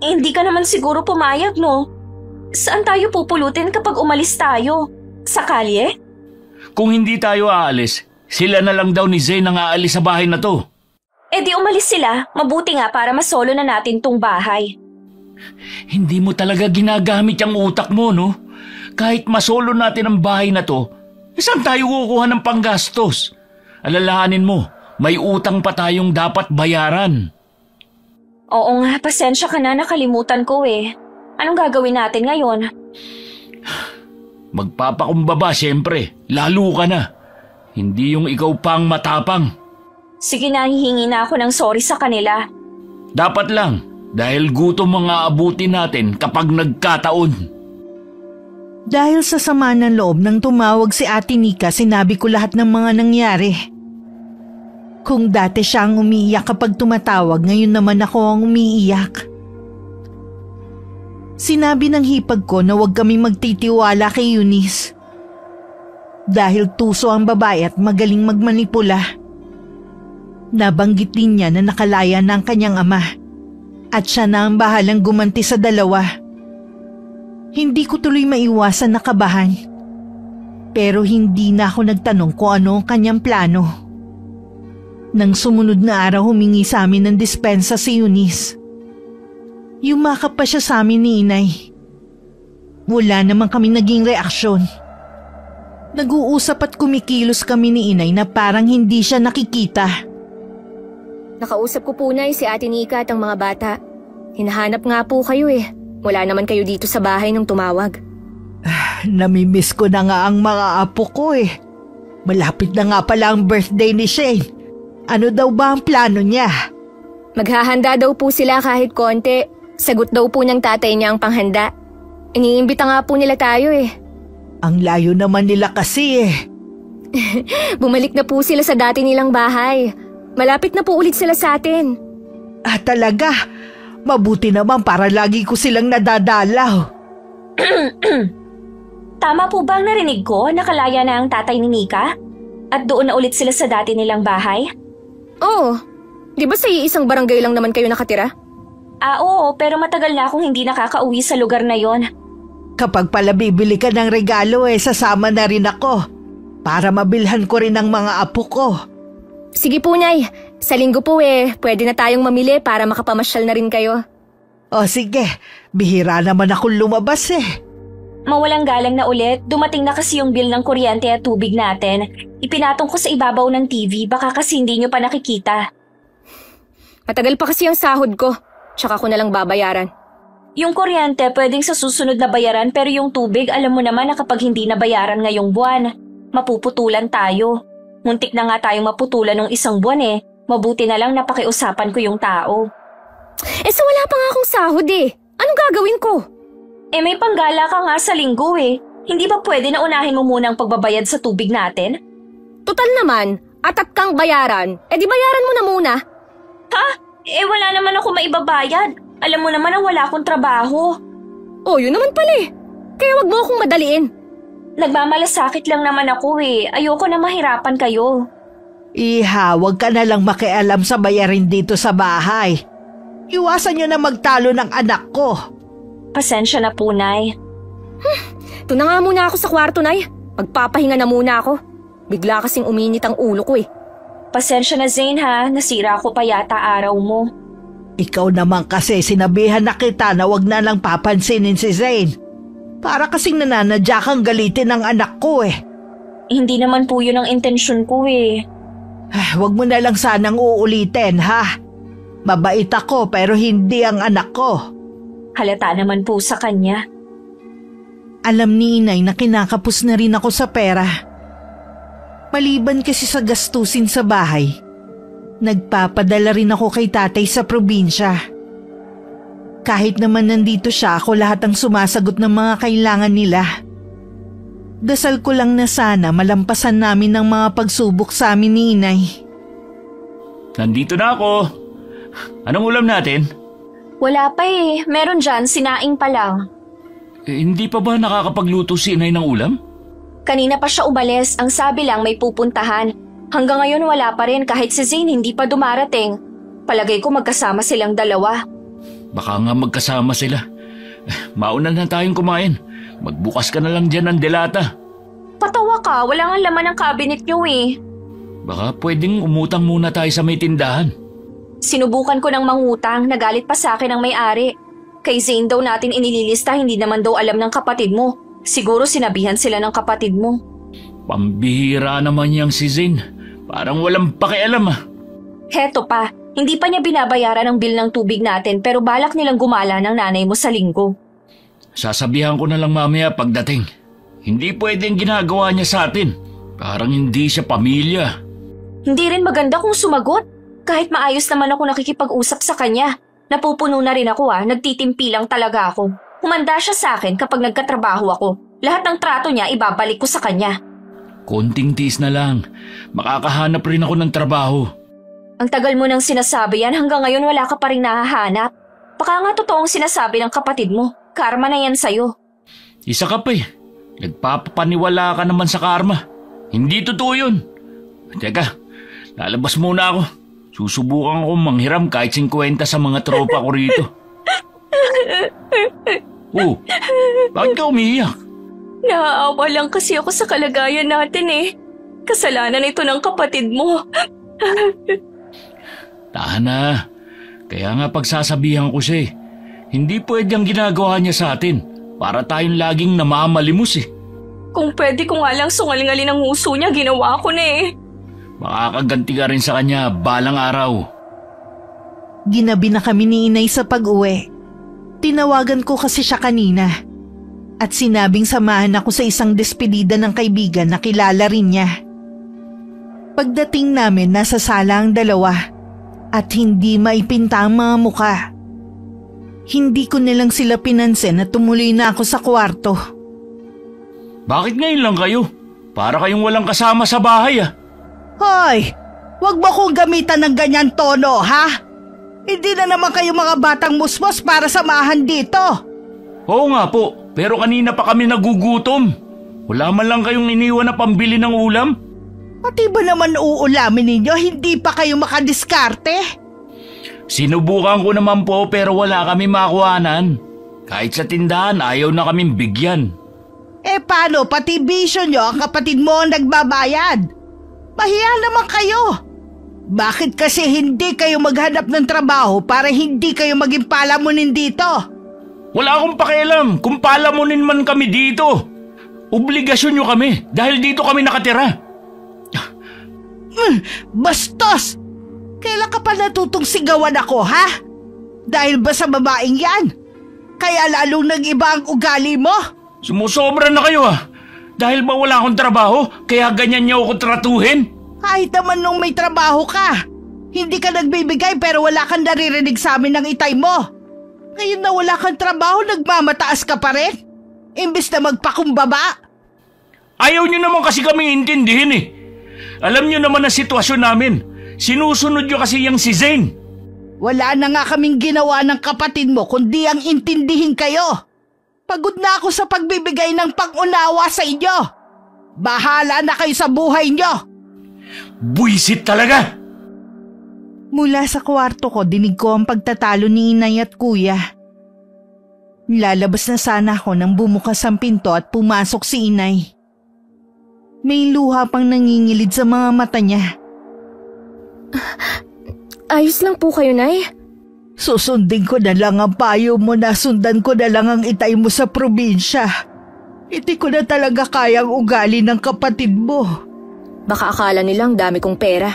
Hindi ka naman siguro pumayag, no? Saan tayo pupulutin kapag umalis tayo? Sa kalye? Kung hindi tayo aalis, sila na lang daw ni Zane ang aalis sa bahay na to. Eh di umalis sila, mabuti nga para masolo na natin tong bahay. Hindi mo talaga ginagamit yung utak mo, no? Kahit masolo natin ang bahay na to, saan tayo kukuha ng panggastos? Alalahanin mo, may utang pa tayong dapat bayaran. Oo nga, pasensya ka na, nakalimutan ko eh. Anong gagawin natin ngayon? Magpapakumbaba siyempre, lalo ka na. Hindi yung ikaw pang matapang. Sige na, hihingi na ako ng sorry sa kanila. Dapat lang, dahil gutom mga abutin natin kapag nagkataon. Dahil sa sama ng loob nang tumawag si Ate Nika, sinabi ko lahat ng mga nangyari. Kung dati siya ang umiiyak kapag tumatawag, ngayon naman ako ang umiiyak. Sinabi ng hipag ko na huwag kami magtitiwala kay Eunice. Dahil tuso ang babae at magaling magmanipula. Nabanggit din niya na nakalaya na ang kanyang ama at siya na ang bahalang gumanti sa dalawa. Hindi ko tuloy maiwasan na kabahan. Pero hindi na ako nagtanong kung ano ang kanyang plano. Nang sumunod na araw humingi sa amin ng dispensa si Eunice. Yumakap pa siya sa amin ni Inay. Wala naman kami naging reaksyon. Nag-uusap at kumikilos kami ni Inay na parang hindi siya nakikita. Nakausap ko po na si Ate Nika at ang mga bata. Hinahanap nga po kayo eh. Wala naman kayo dito sa bahay nung tumawag. Namimiss ko na nga ang mga apo ko eh. Malapit na nga pala ang birthday ni Shane. Ano daw ba ang plano niya? Maghahanda daw po sila kahit konti. Sagot daw po ng tatay niya ang panghanda. Iniimbita nga po nila tayo eh. Ang layo naman nila kasi eh. Bumalik na po sila sa dati nilang bahay. Malapit na po ulit sila sa atin. Talaga? Mabuti naman para lagi ko silang nadadalaw. Tama po ba ang narinig ko? Nakalaya na ang tatay ni Nika? At doon na ulit sila sa dati nilang bahay? Oo. Di ba sa iisang barangay lang naman kayo nakatira? Oo, pero matagal na akong hindi nakakauwi sa lugar na yon. Kapag pala bibili ka ng regalo sasama na rin ako. Para mabilhan ko rin ang mga apo ko. Sige po, Nay. Sa linggo po pwede na tayong mamili para makapamasyal na rin kayo. O sige, bihira naman akong lumabas Mawalang galang na ulit, dumating na kasi yung bill ng kuryente at tubig natin. Ipinatong ko sa ibabaw ng TV, baka kasi hindi nyo pa nakikita. Matagal pa kasi yung sahod ko, tsaka ko na lang babayaran. Yung kuryente pwedeng sa susunod na bayaran pero yung tubig alam mo naman na kapag hindi na bayaran ngayong buwan, mapuputulan tayo. Muntik na nga tayong maputulan ng isang buwan mabuti na lang napakiusapan ko yung tao. So wala pa nga akong sahod Anong gagawin ko? May panggala ka nga sa linggo Hindi ba pwede na unahin mo muna ang pagbabayad sa tubig natin? Total naman, atat kang bayaran, di bayaran mo na muna. Ha? Wala naman ako maibabayad. Alam mo naman na wala akong trabaho. Yun naman pala Kaya wag mo akong madaliin. Nagmamalasakit lang naman ako Ayoko na mahirapan kayo. Iha, wag ka na lang makialam sa bayarin dito sa bahay. Iwasan nyo na magtalo ng anak ko. Pasensya na po, Nay. Ito na nga muna ako sa kwarto, Nay. Magpapahinga na muna ako. Bigla kasing uminit ang ulo ko Pasensya na, Zane ha. Nasira ko pa yata araw mo. Ikaw naman kasi sinabihan na kita na wag na lang papansinin si Zane. Para kasing nananadya kang galitin ng anak ko Hindi naman po yun ang intensyon ko Wag mo na lang sanang uulitin ha. Mabait ako pero hindi ang anak ko. Halata naman po sa kanya. Alam ni Inay na kinakapos na rin ako sa pera. Maliban kasi sa gastusin sa bahay, nagpapadala rin ako kay tatay sa probinsya. Kahit naman nandito siya, ako lahat ang sumasagot ng mga kailangan nila. Dasal ko lang na sana malampasan namin ng mga pagsubok sa amin ni Inay. Nandito na ako. Anong ulam natin? Wala pa Meron dyan, sinaing pa lang. Hindi pa ba nakakapagluto si Inay ng ulam? Kanina pa siya umalis, ang sabi lang may pupuntahan. Hanggang ngayon wala pa rin kahit si Zane hindi pa dumarating. Palagay ko magkasama silang dalawa. Baka nga magkasama sila. Mauna na tayong kumain. Magbukas ka na lang dyan ng delata. Patawa ka, wala nga laman ang cabinet niyo Baka pwedeng umutang muna tayo sa may tindahan. Sinubukan ko ng mangutang, nagalit pa sa akin ang may-ari. Kay Zane daw natin inililista, hindi naman daw alam ng kapatid mo. Siguro sinabihan sila ng kapatid mo. Pambihira naman yang si Zane. Parang walang pakialam Heto pa, hindi pa niya binabayaran ang bill ng tubig natin pero balak nilang gumala ng nanay mo sa linggo. Sasabihan ko na lang mamaya pagdating. Hindi pwedeng ginagawa niya sa atin. Parang hindi siya pamilya. Hindi rin maganda kung sumagot. Kahit maayos naman ako nakikipag-usap sa kanya. Napupuno na rin ako nagtitimpi lang talaga ako. Humanda siya sa akin kapag nagkatrabaho ako. Lahat ng trato niya ibabalik ko sa kanya. Konting tiis na lang. Makakahanap rin ako ng trabaho. Ang tagal mo nang sinasabi yan, hanggang ngayon wala ka pa rin nahahanap. Baka nga totoong sinasabi ng kapatid mo. Karma na yan sa'yo. Isa ka pa Nagpapaniwala ka naman sa karma. Hindi totoo yun. Teka, lalabas muna ako. Susubukan ko manghiram kahit 50 sa mga tropa ko rito. Bakit ka umiiyak? Naaawa lang kasi ako sa kalagayan natin Kasalanan ito ng kapatid mo. Tahan na. Kaya nga pagsasabihan ko siya hindi pwede ang ginagawa niya sa atin para tayong laging namamalimos Kung pwede ko nga lang sungalingalin ang huso niya, ginawa ko na Makakaganti ka rin sa kanya balang araw. Ginabi na kami ni Inay sa pag-uwi. Tinawagan ko kasi siya kanina. At sinabing samahan ako sa isang despedida ng kaibigan na kilala rin niya. Pagdating namin, nasa sala ang dalawa at hindi maipinta ang mga muka. Hindi ko nilang sila pinansin at tumuloy na ako sa kwarto. Bakit ngayon lang kayo? Para kayong walang kasama sa bahay Hoy! Huwag mo kong gamitan ng ganyan tono, ha? Hindi na naman kayo mga batang musmos para samahan dito. Oo nga po, pero kanina pa kami nagugutom. Wala man lang kayong iniwan na pambili ng ulam? Pati ba naman uulamin ninyo, hindi pa kayo makadiskarte? Sinubukan ko naman po pero wala kami makuhanan. Kahit sa tindahan ayaw na kaming bigyan. Paano pati bisyo nyo ang kapatid mo ang nagbabayad? Mahiya naman kayo. Bakit kasi hindi kayo maghanap ng trabaho para hindi kayo maging palamunin dito? Wala akong pakialam kung palamunin man kami dito. Obligasyon nyo kami dahil dito kami nakatira. Bastos! Kailan ka pa natutong sigawan ako, ha? Dahil ba sa babaeng yan? Kaya lalong nag-iba ang ugali mo? Sumusobra na kayo Dahil ba wala akong trabaho, kaya ganyan niyo ako tratuhin? Kahit naman nung may trabaho ka. Hindi ka nagbibigay pero wala kang naririnig sa amin ng itay mo. Ngayon na wala kang trabaho, nagmamataas ka pa rin? Imbis na magpakumbaba? Ayaw niyo naman kasi kami intindihin Alam niyo naman ang sitwasyon namin. Sinusunod niyo kasi yung si Zane. Wala na nga kaming ginawa ng kapatid mo kundi ang intindihin kayo. Pagod na ako sa pagbibigay ng pang-unawa sa inyo. Bahala na kayo sa buhay niyo. Buisit talaga! Mula sa kwarto ko, dinig ko ang pagtatalo ni Inay at Kuya. Lalabas na sana ako nang bumukas ang pinto at pumasok si Inay. May luha pang nangingilid sa mga mata niya. Ayos lang po kayo, Nay. Susundin ko na lang ang payo mo na sundan ko na lang ang itay mo sa probinsya. Hindi ko na talaga kayang ugali ng kapatid mo. Baka akala nilang dami kong pera.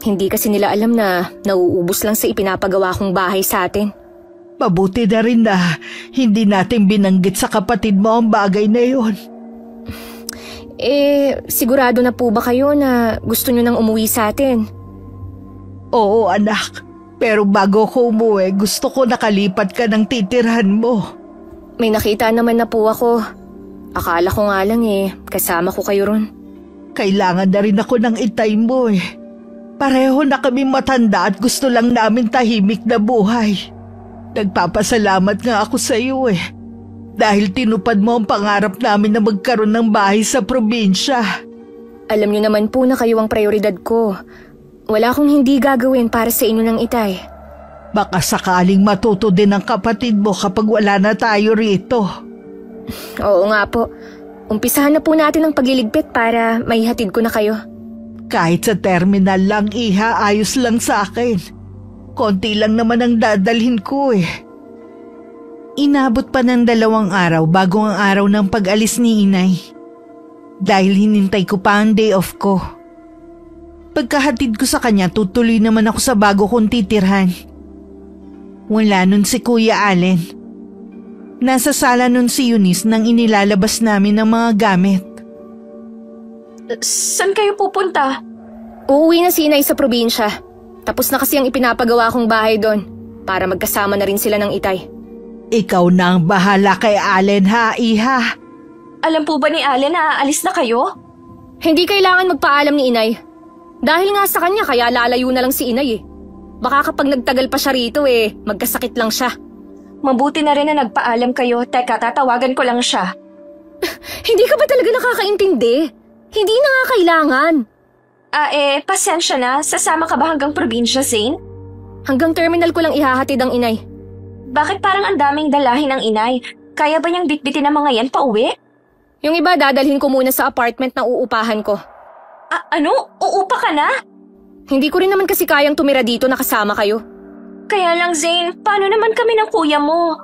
Hindi kasi nila alam na nauubos lang sa ipinapagawa kong bahay sa atin. Mabuti na rin na hindi natin binanggit sa kapatid mo ang bagay na yon. Sigurado na po ba kayo na gusto nyo nang umuwi sa atin? Oo, anak. Pero bago ko umuwi, gusto ko nakalipat ka ng titirhan mo. May nakita naman na po ako. Akala ko nga lang kasama ko kayo ron. Kailangan na rin ako ng itay mo Pareho na kami matanda at gusto lang namin tahimik na buhay. Nagpapasalamat nga ako sa iyo dahil tinupad mo ang pangarap namin na magkaroon ng bahay sa probinsya. Alam niyo naman po na kayo ang prioridad ko. Wala akong hindi gagawin para sa inyo ng itay. Baka sakaling matuto din ang kapatid mo kapag wala na tayo rito. Oo nga po. Umpisahan na po natin ang pagliligpit para maihatid ko na kayo. Kahit sa terminal lang, iha, ayos lang sa akin. Konti lang naman ang dadalhin ko Inabot pa ng 2 araw bago ang araw ng pag-alis ni Inay. Dahil hinintay ko pa ang day off ko. Pagkahatid ko sa kanya, tutuloy naman ako sa bago kong titirhan. Wala nun si Kuya Allen. Nasa sala nun si Eunice nang inilalabas namin ng mga gamit. Saan kayo pupunta? Uuwi na si Inay sa probinsya. Tapos na kasi ang ipinapagawa kong bahay doon para magkasama na rin sila ng itay. Ikaw na ang bahala kay Allen ha, iha. Alam po ba ni Allen na aalis na kayo? Hindi kailangan magpaalam ni Inay. Dahil nga sa kanya kaya lalayo na lang si Inay Baka kapag nagtagal pa siya rito magkasakit lang siya. Mabuti na rin na nagpaalam kayo. Teka, tatawagan ko lang siya. Hindi ka ba talaga nakakaintindi? Hindi na nga kailangan. Pasensya na. Sasama ka ba hanggang probinsya, Zane? Hanggang terminal ko lang ihahatid ang Inay. Bakit parang ang daming dalahin ng Inay? Kaya ba niyang bitbitin ang mga yan pa uwi? Yung iba dadalhin ko muna sa apartment na uupahan ko. Ano? Uupa ka na? Hindi ko rin naman kasi kayang tumira dito na kasama kayo. Kaya lang, Zane, paano naman kami ng kuya mo?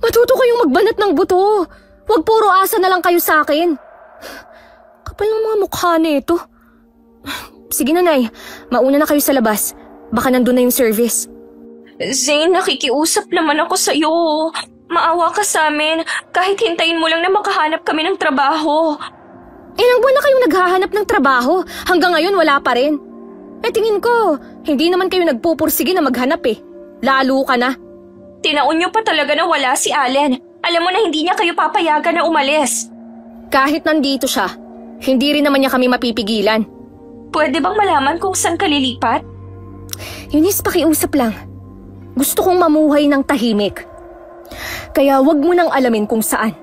Matuto kayong magbanat ng buto. Huwag puro asa na lang kayo sa akin. Kapal ng mga mukha nito. Sige na, Nay. Mauna na kayo sa labas. Baka nandun na yung service. Zane, nakikiusap naman ako sa'yo. Maawa ka sa amin. Kahit hintayin mo lang na makahanap kami ng trabaho. Ilang buwan na kayong naghahanap ng trabaho. Hanggang ngayon wala pa rin. Tingin ko, hindi naman kayo nagpupursige na maghanap eh. Lalo ka na. Tinaon niyo pa talaga na wala si Allen. Alam mo na hindi niya kayo papayagan na umalis. Kahit nandito siya, hindi rin naman niya kami mapipigilan. Pwede bang malaman kung saan ka lilipat? Eunice, pakiusap lang. Gusto kong mamuhay ng tahimik. Kaya wag mo nang alamin kung saan.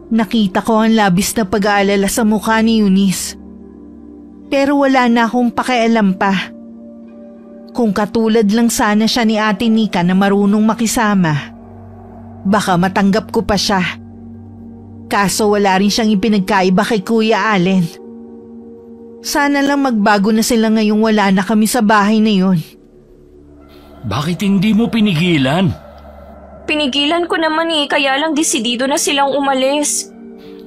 Nakita ko ang labis na pag-aalala sa mukha ni Eunice. Pero wala na akong pakialam pa. Kung katulad lang sana siya ni Ate Nika na marunong makisama, baka matanggap ko pa siya. Kaso wala rin siyang ipinagkaiba kay Kuya Allen. Sana lang magbago na sila ngayong wala na kami sa bahay na yun. Bakit hindi mo pinigilan? Pinigilan ko naman kaya lang desidido na silang umalis.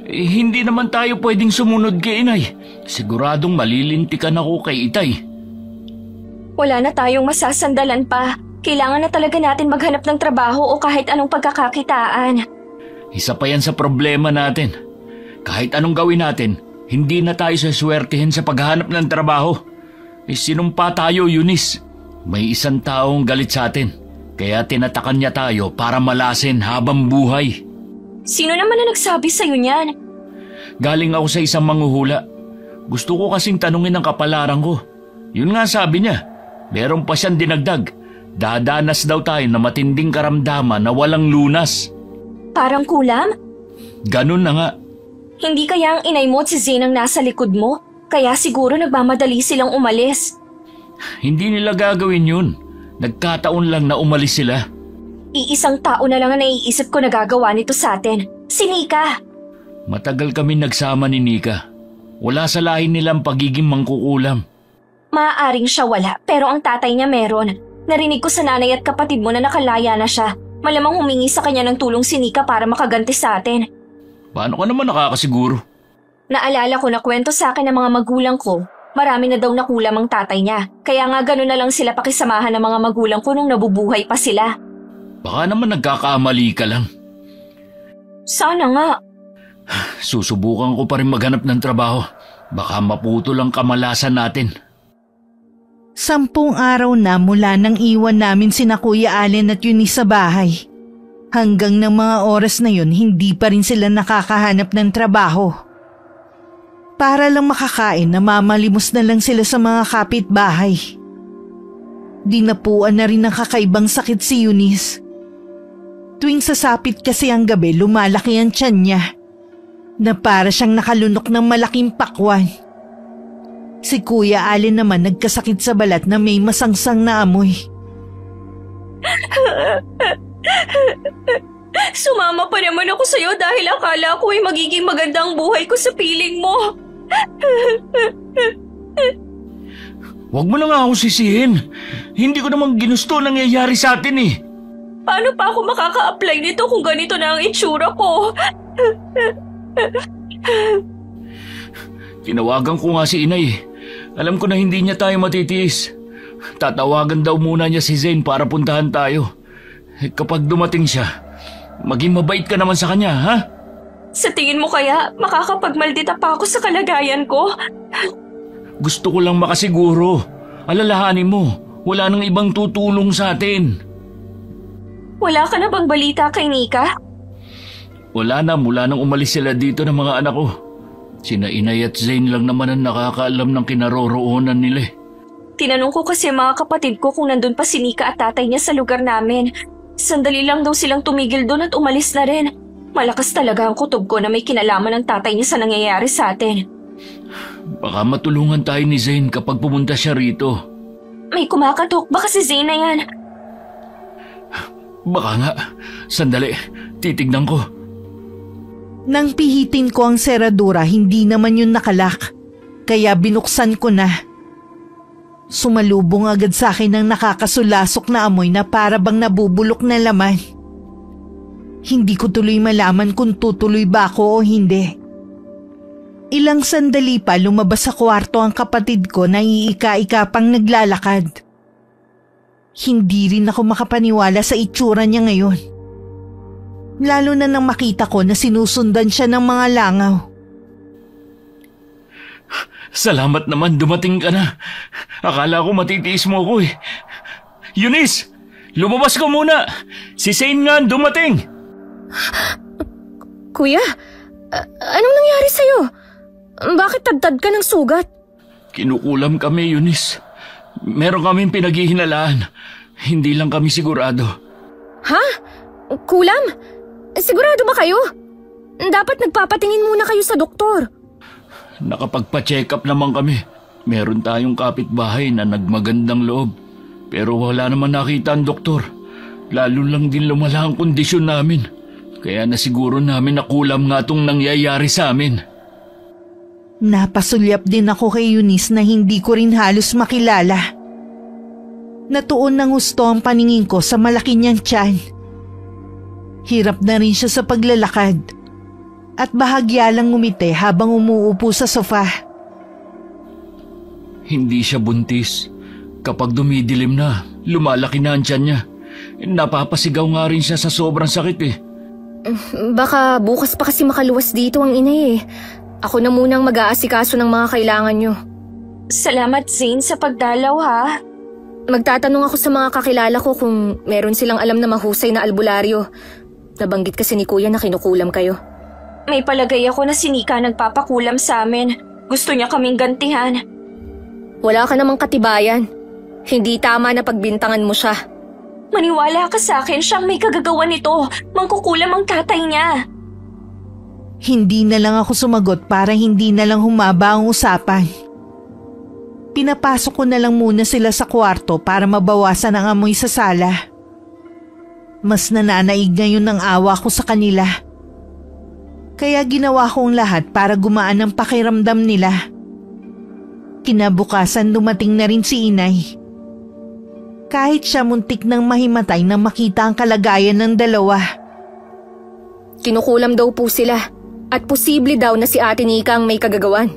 Hindi naman tayo pwedeng sumunod kay Inay. Siguradong malilintikan ako kay Itay. Wala na tayong masasandalan pa. Kailangan na talaga natin maghanap ng trabaho o kahit anong pagkakakitaan. Isa pa yan sa problema natin. Kahit anong gawin natin, hindi na tayo saswertehin sa paghahanap ng trabaho. Sinumpa tayo, Eunice. May isang taong galit sa atin. Kaya tinatakan niya tayo para malasin habang buhay. Sino naman na nagsabi sa'yo niyan? Galing ako sa isang manghuhula. Gusto ko kasing tanungin ang kapalaran ko. Yun nga sabi niya. Meron pa siyang dinagdag. Dadanas daw tayo na matinding karamdaman na walang lunas. Parang kulam? Ganun na nga. Hindi kaya ang inay mo at si Zane ang nasa likod mo? Kaya siguro nagmamadali silang umalis. Hindi nila gagawin yun. Nagkataon lang na umalis sila. Iisang tao na lang ang naiisip ko na gagawa nito sa atin. Si Nika. Matagal kami nagsama ni Nika. Wala sa lahi nilang pagiging mangkukulam. Maaaring siya wala, pero ang tatay niya meron. Narinig ko sa nanay at kapatid mo na nakalaya na siya. Malamang humingi sa kanya ng tulong si Nika para makaganti sa atin. Paano ka naman nakakasiguro? Naalala ko na kwento sa akin ng mga magulang ko. Marami na daw nakulam ang tatay niya. Kaya nga gano'n na lang sila pakisamahan ng mga magulang ko nung nabubuhay pa sila. Baka naman nagkakamali ka lang. Sana nga. Susubukan ko pa rin maghanap ng trabaho. Baka maputol ang kamalasan natin. 10 araw na mula nang iwan namin sina Kuya Allen at Eunice sa bahay. Hanggang ng mga oras na yun, hindi pa rin sila nakakahanap ng trabaho. Para lang makakain, namamalimos na lang sila sa mga kapitbahay. Dinapuan na rin ng kakaibang sakit si Eunice. Tuwing sasapit kasi ang gabi, lumalaki ang tiyan niya, na para siyang nakalunok ng malaking pakwan. Si Kuya Allen naman nagkasakit sa balat na may masangsang na amoy. Sumama pa naman ako sa'yo dahil akala ko ay magiging maganda ang buhay ko sa piling mo. Huwag mo na nga ako sisihin. Hindi ko namang ginusto nangyayari sa atin eh. Paano pa ako makaka-apply nito kung ganito na ang itsura ko? Tinawagan ko nga si Inay. Alam ko na hindi niya tayo matitiis. Tatawagan daw muna niya si Zane para puntahan tayo. Kapag dumating siya, maging mabait ka naman sa kanya, ha? Sa tingin mo kaya makakapagmaldita pa ako sa kalagayan ko? Gusto ko lang makasiguro. Alalahanin mo, wala nang ibang tutulong sa atin. Wala ka na bang balita kay Nika? Wala na mula nang umalis sila dito ng mga anak ko. Sina Inay at Zane lang naman ang nakakaalam ng kinaroroonan nila. Tinanong ko kasi mga kapatid ko kung nandun pa si Nika at tatay niya sa lugar namin. Sandali lang daw silang tumigil doon at umalis na rin. Malakas talaga ang kutob ko na may kinalaman ng tatay niya sa nangyayari sa atin. Baka matulungan tayo ni Zane kapag pumunta siya rito. May kumakatok. Baka si Zane na yan. Baka nga. Sandali. Titignan ko. Nang pihitin ko ang seradura, hindi naman yun nakalak. Kaya binuksan ko na. Sumalubong agad sa akin ng nakakasulasok na amoy na para bang nabubulok na laman. Hindi ko tuloy malaman kung tutuloy ba ako o hindi. Ilang sandali pa lumabas sa kwarto ang kapatid ko na iika-ika pang naglalakad. Hindi rin ako makapaniwala sa itsura niya ngayon. Lalo na nang makita ko na sinusundan siya ng mga langaw. Salamat naman, dumating ka na. Akala ko matitiis mo ako eh. Eunice, lumabas ka muna. Si Zane nga dumating. Kuya, anong nangyari sa'yo? Bakit tadtad ka ng sugat? Kinukulam kami, Eunice. Meron kaming pinaghihinalaan. Hindi lang kami sigurado. Ha? Kulam? Sigurado ba kayo? Dapat nagpapatingin muna kayo sa doktor. Nakapagpa-check up naman kami. Meron tayong kapitbahay na nagmagandang loob. Pero wala naman nakita ang doktor. Lalo lang din lumala ang kondisyon namin. Kaya nasiguro namin na kulam nga itong nangyayari sa amin. Napasulyap din ako kay Eunice na hindi ko rin halos makilala. Natuon ng husto ang paningin ko sa malaki niyang tiyan. Hirap na rin siya sa paglalakad. At bahagya lang ngumiti habang umuupo sa sofa. Hindi siya buntis. Kapag dumidilim na, lumalaki na ang tiyan niya. Napapasigaw nga rin siya sa sobrang sakit eh. Baka bukas pa kasi makaluwas dito ang inay eh. Ako na munang mag-aasikaso ng mga kailangan nyo. Salamat, Zane, sa pagdalaw ha. Magtatanong ako sa mga kakilala ko kung meron silang alam na mahusay na albularyo. Nabanggit kasi ni Kuya na kinukulam kayo. May palagay ako na si Nika nagpapakulam sa amin. Gusto niya kaming gantihan. Wala ka namang katibayan. Hindi tama na pagbintangan mo siya. Maniwala ka sa akin, siyang may kagagawa nito. Mangkukulam ang tatay niya. Hindi na lang ako sumagot para hindi na lang humaba ang usapan. Pinapasok ko na lang muna sila sa kwarto para mabawasan ang amoy sa sala. Mas nananaig ngayon ang awa ko sa kanila. Kaya ginawa ko ang lahat para gumaan ang pakiramdam nila. Kinabukasan dumating na rin si Inay. Kahit siya muntik nang mahimatay nang makita ang kalagayan ng dalawa. Kinukulam daw po sila at posible daw na si Ate Nika ang may kagagawan.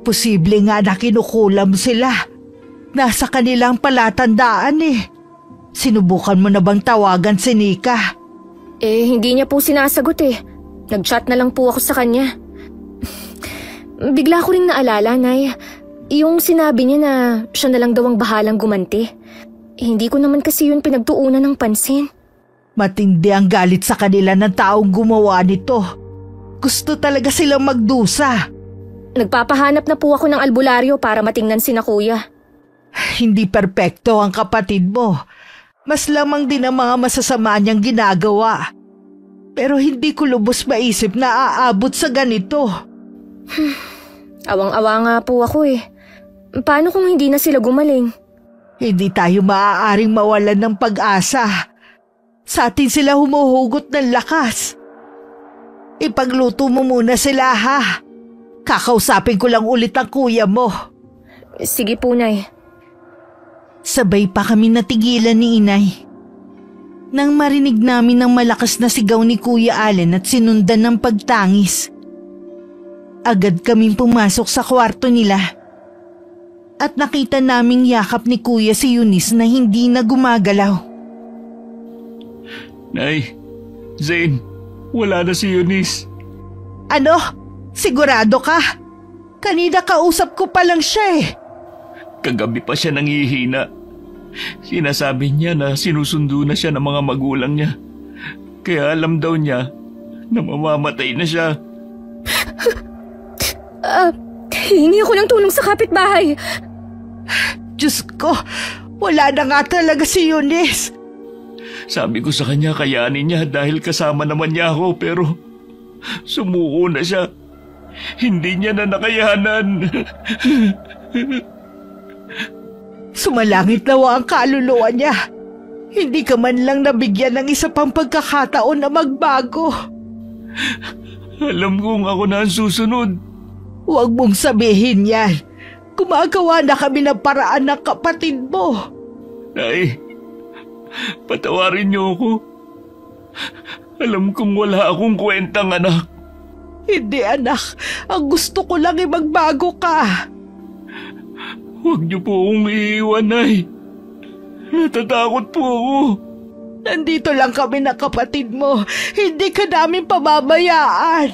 Posible nga na kinukulam sila. Nasa kanilang palatandaan eh. Sinubukan mo na bang tawagan si Nika? Hindi niya po sinasagot eh. Nag-chat na lang po ako sa kanya. Bigla ko ring naalala, Nay. Yung sinabi niya na siya na lang daw ang bahalang gumanti. Hindi ko naman kasi yun pinagtuunan ng pansin. Matindi ang galit sa kanila ng taong gumawa nito. Gusto talaga silang magdusa. Nagpapahanap na po ako ng albularyo para matingnan sina Kuya. Hindi perpekto ang kapatid mo. Mas lamang din ang mga masasama niyang ginagawa. Pero hindi ko lubos maisip na aabot sa ganito. Awang-awa nga po ako eh. Paano kung hindi na sila gumaling? Hindi tayo maaaring mawalan ng pag-asa. Sa atin sila humuhugot ng lakas. Ipagluto mo muna sila ha. Kakausapin ko lang ulit ang kuya mo. Sige po, Nay. Sabay pa kami natigilan ni Inay. Nang marinig namin ang malakas na sigaw ni Kuya Allen at sinundan ng pagtangis. Agad kaming pumasok sa kwarto nila. At nakita naming yakap ni Kuya si Eunice na hindi na gumagalaw. Nay, Zane, wala na si Eunice. Ano? Sigurado ka? Kanina kausap ko pa lang siya eh. Kagabi pa siya nangihina. Sinasabi niya na sinusundo na siya ng mga magulang niya. Kaya alam daw niya na mamamatay na siya. Hingi ako ng tulong sa kapitbahay. Diyos ko, wala na nga talaga si Eunice. Sabi ko sa kanya kayanin niya dahil kasama naman niya ako pero sumuko na siya. Hindi niya na nakayanan. Sumalangit nawa ang kaluluwa niya. Hindi ka man lang nabigyan ng isa pang pagkakataon na magbago. Alam kong ako na ang susunod. Huwag mong sabihin yan. Gumagawa na kami ng paraan ng kapatid mo. Nay, patawarin niyo ako. Alam kong wala akong kwentang anak. Hindi anak, ang gusto ko lang ay magbago ka. Huwag niyo po akong iiwan, Nay. Natatakot po ako. Nandito lang kami ng kapatid mo. Hindi ka namin pababayaan.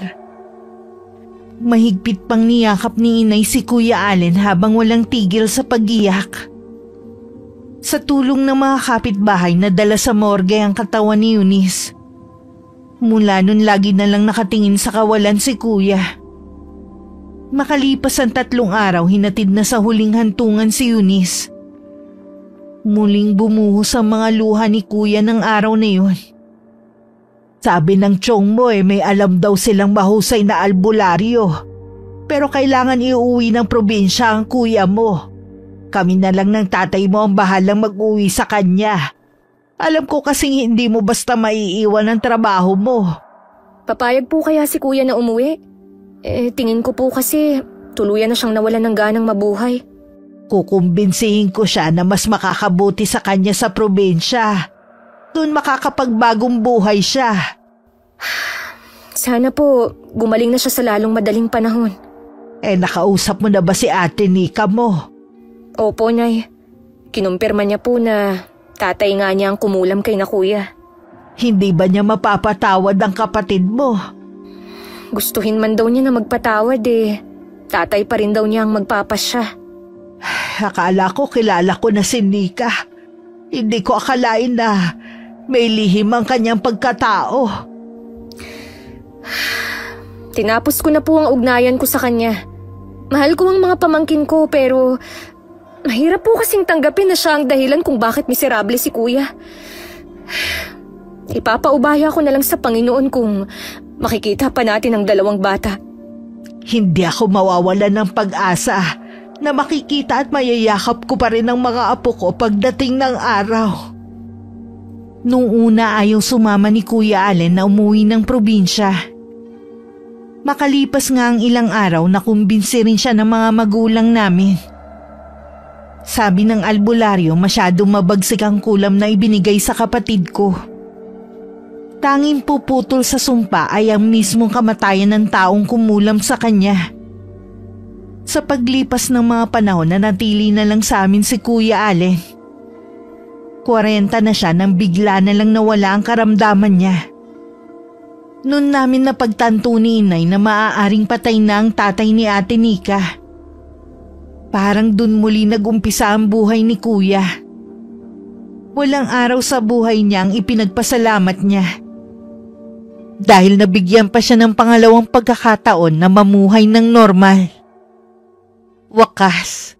Mahigpit pang niyakap ni inay si Kuya Allen habang walang tigil sa pag-iyak. Sa tulong ng mga kapitbahay nadala sa morgue ang katawan ni Eunice. Mula nun lagi na lang nakatingin sa kawalan si Kuya. Makalipas ang 3 araw, hinatid na sa huling hantungan si Eunice. Muling bumuhos ang mga luha ni Kuya ng araw na yun. Sabi ng tiyong mo may alam daw silang mahusay na albularyo. Pero kailangan iuwi ng probinsya ang kuya mo. Kami na lang ng tatay mo ang bahalang mag-uwi sa kanya. Alam ko kasing hindi mo basta maiiwan ang trabaho mo. Papayag po kaya si Kuya na umuwi? Tingin ko po kasi tuluyan na siyang nawalan ng ganang mabuhay. Kukumbinsihin ko siya na mas makakabuti sa kanya sa probinsya. Doon makakapagbagong buhay siya. Sana po gumaling na siya sa lalong madaling panahon. Nakausap mo na ba si Ate Nika mo? Opo, Nay. Kinumpirma niya po na tatay nga niya ang kumulam kay na Kuya. Hindi ba niya mapapatawad ang kapatid mo? Gustuhin man daw niya na magpatawad tatay pa rin daw niya ang magpapasya. Akala ko kilala ko na si Nika. Hindi ko akalain na may lihim ang kanyang pagkatao. Tinapos ko na po ang ugnayan ko sa kanya. Mahal ko ang mga pamangkin ko pero mahirap po kasing tanggapin na siya ang dahilan kung bakit miserable si Kuya. Ipapaubaya ko na lang sa Panginoon kung makikita pa natin ang 2 bata. Hindi ako mawawalan ng pag-asa na makikita at mayayakap ko pa rin ang mga apo ko pagdating ng araw. Noong una ayaw sumama ni Kuya Allen na umuwi ng probinsya. Makalipas nga ang ilang araw, nakumbinsi rin siya ng mga magulang namin. Sabi ng albularyo, masyadong mabagsik ang kulam na ibinigay sa kapatid ko. Tanging puputol sa sumpa ay ang mismong kamatayan ng taong kumulam sa kanya. Sa paglipas ng mga panahon, nanatili na lang sa amin si Kuya Allen. 40 na siya nang bigla na lang nawala ang karamdaman niya. Noon namin napagtanto ni inay na maaaring patay na ang tatay ni Ate Nika. Parang dun muli nag-umpisa ang buhay ni Kuya. Walang araw sa buhay niya ang ipinagpasalamat niya. Dahil nabigyan pa siya ng pangalawang pagkakataon na mamuhay ng normal. Wakas,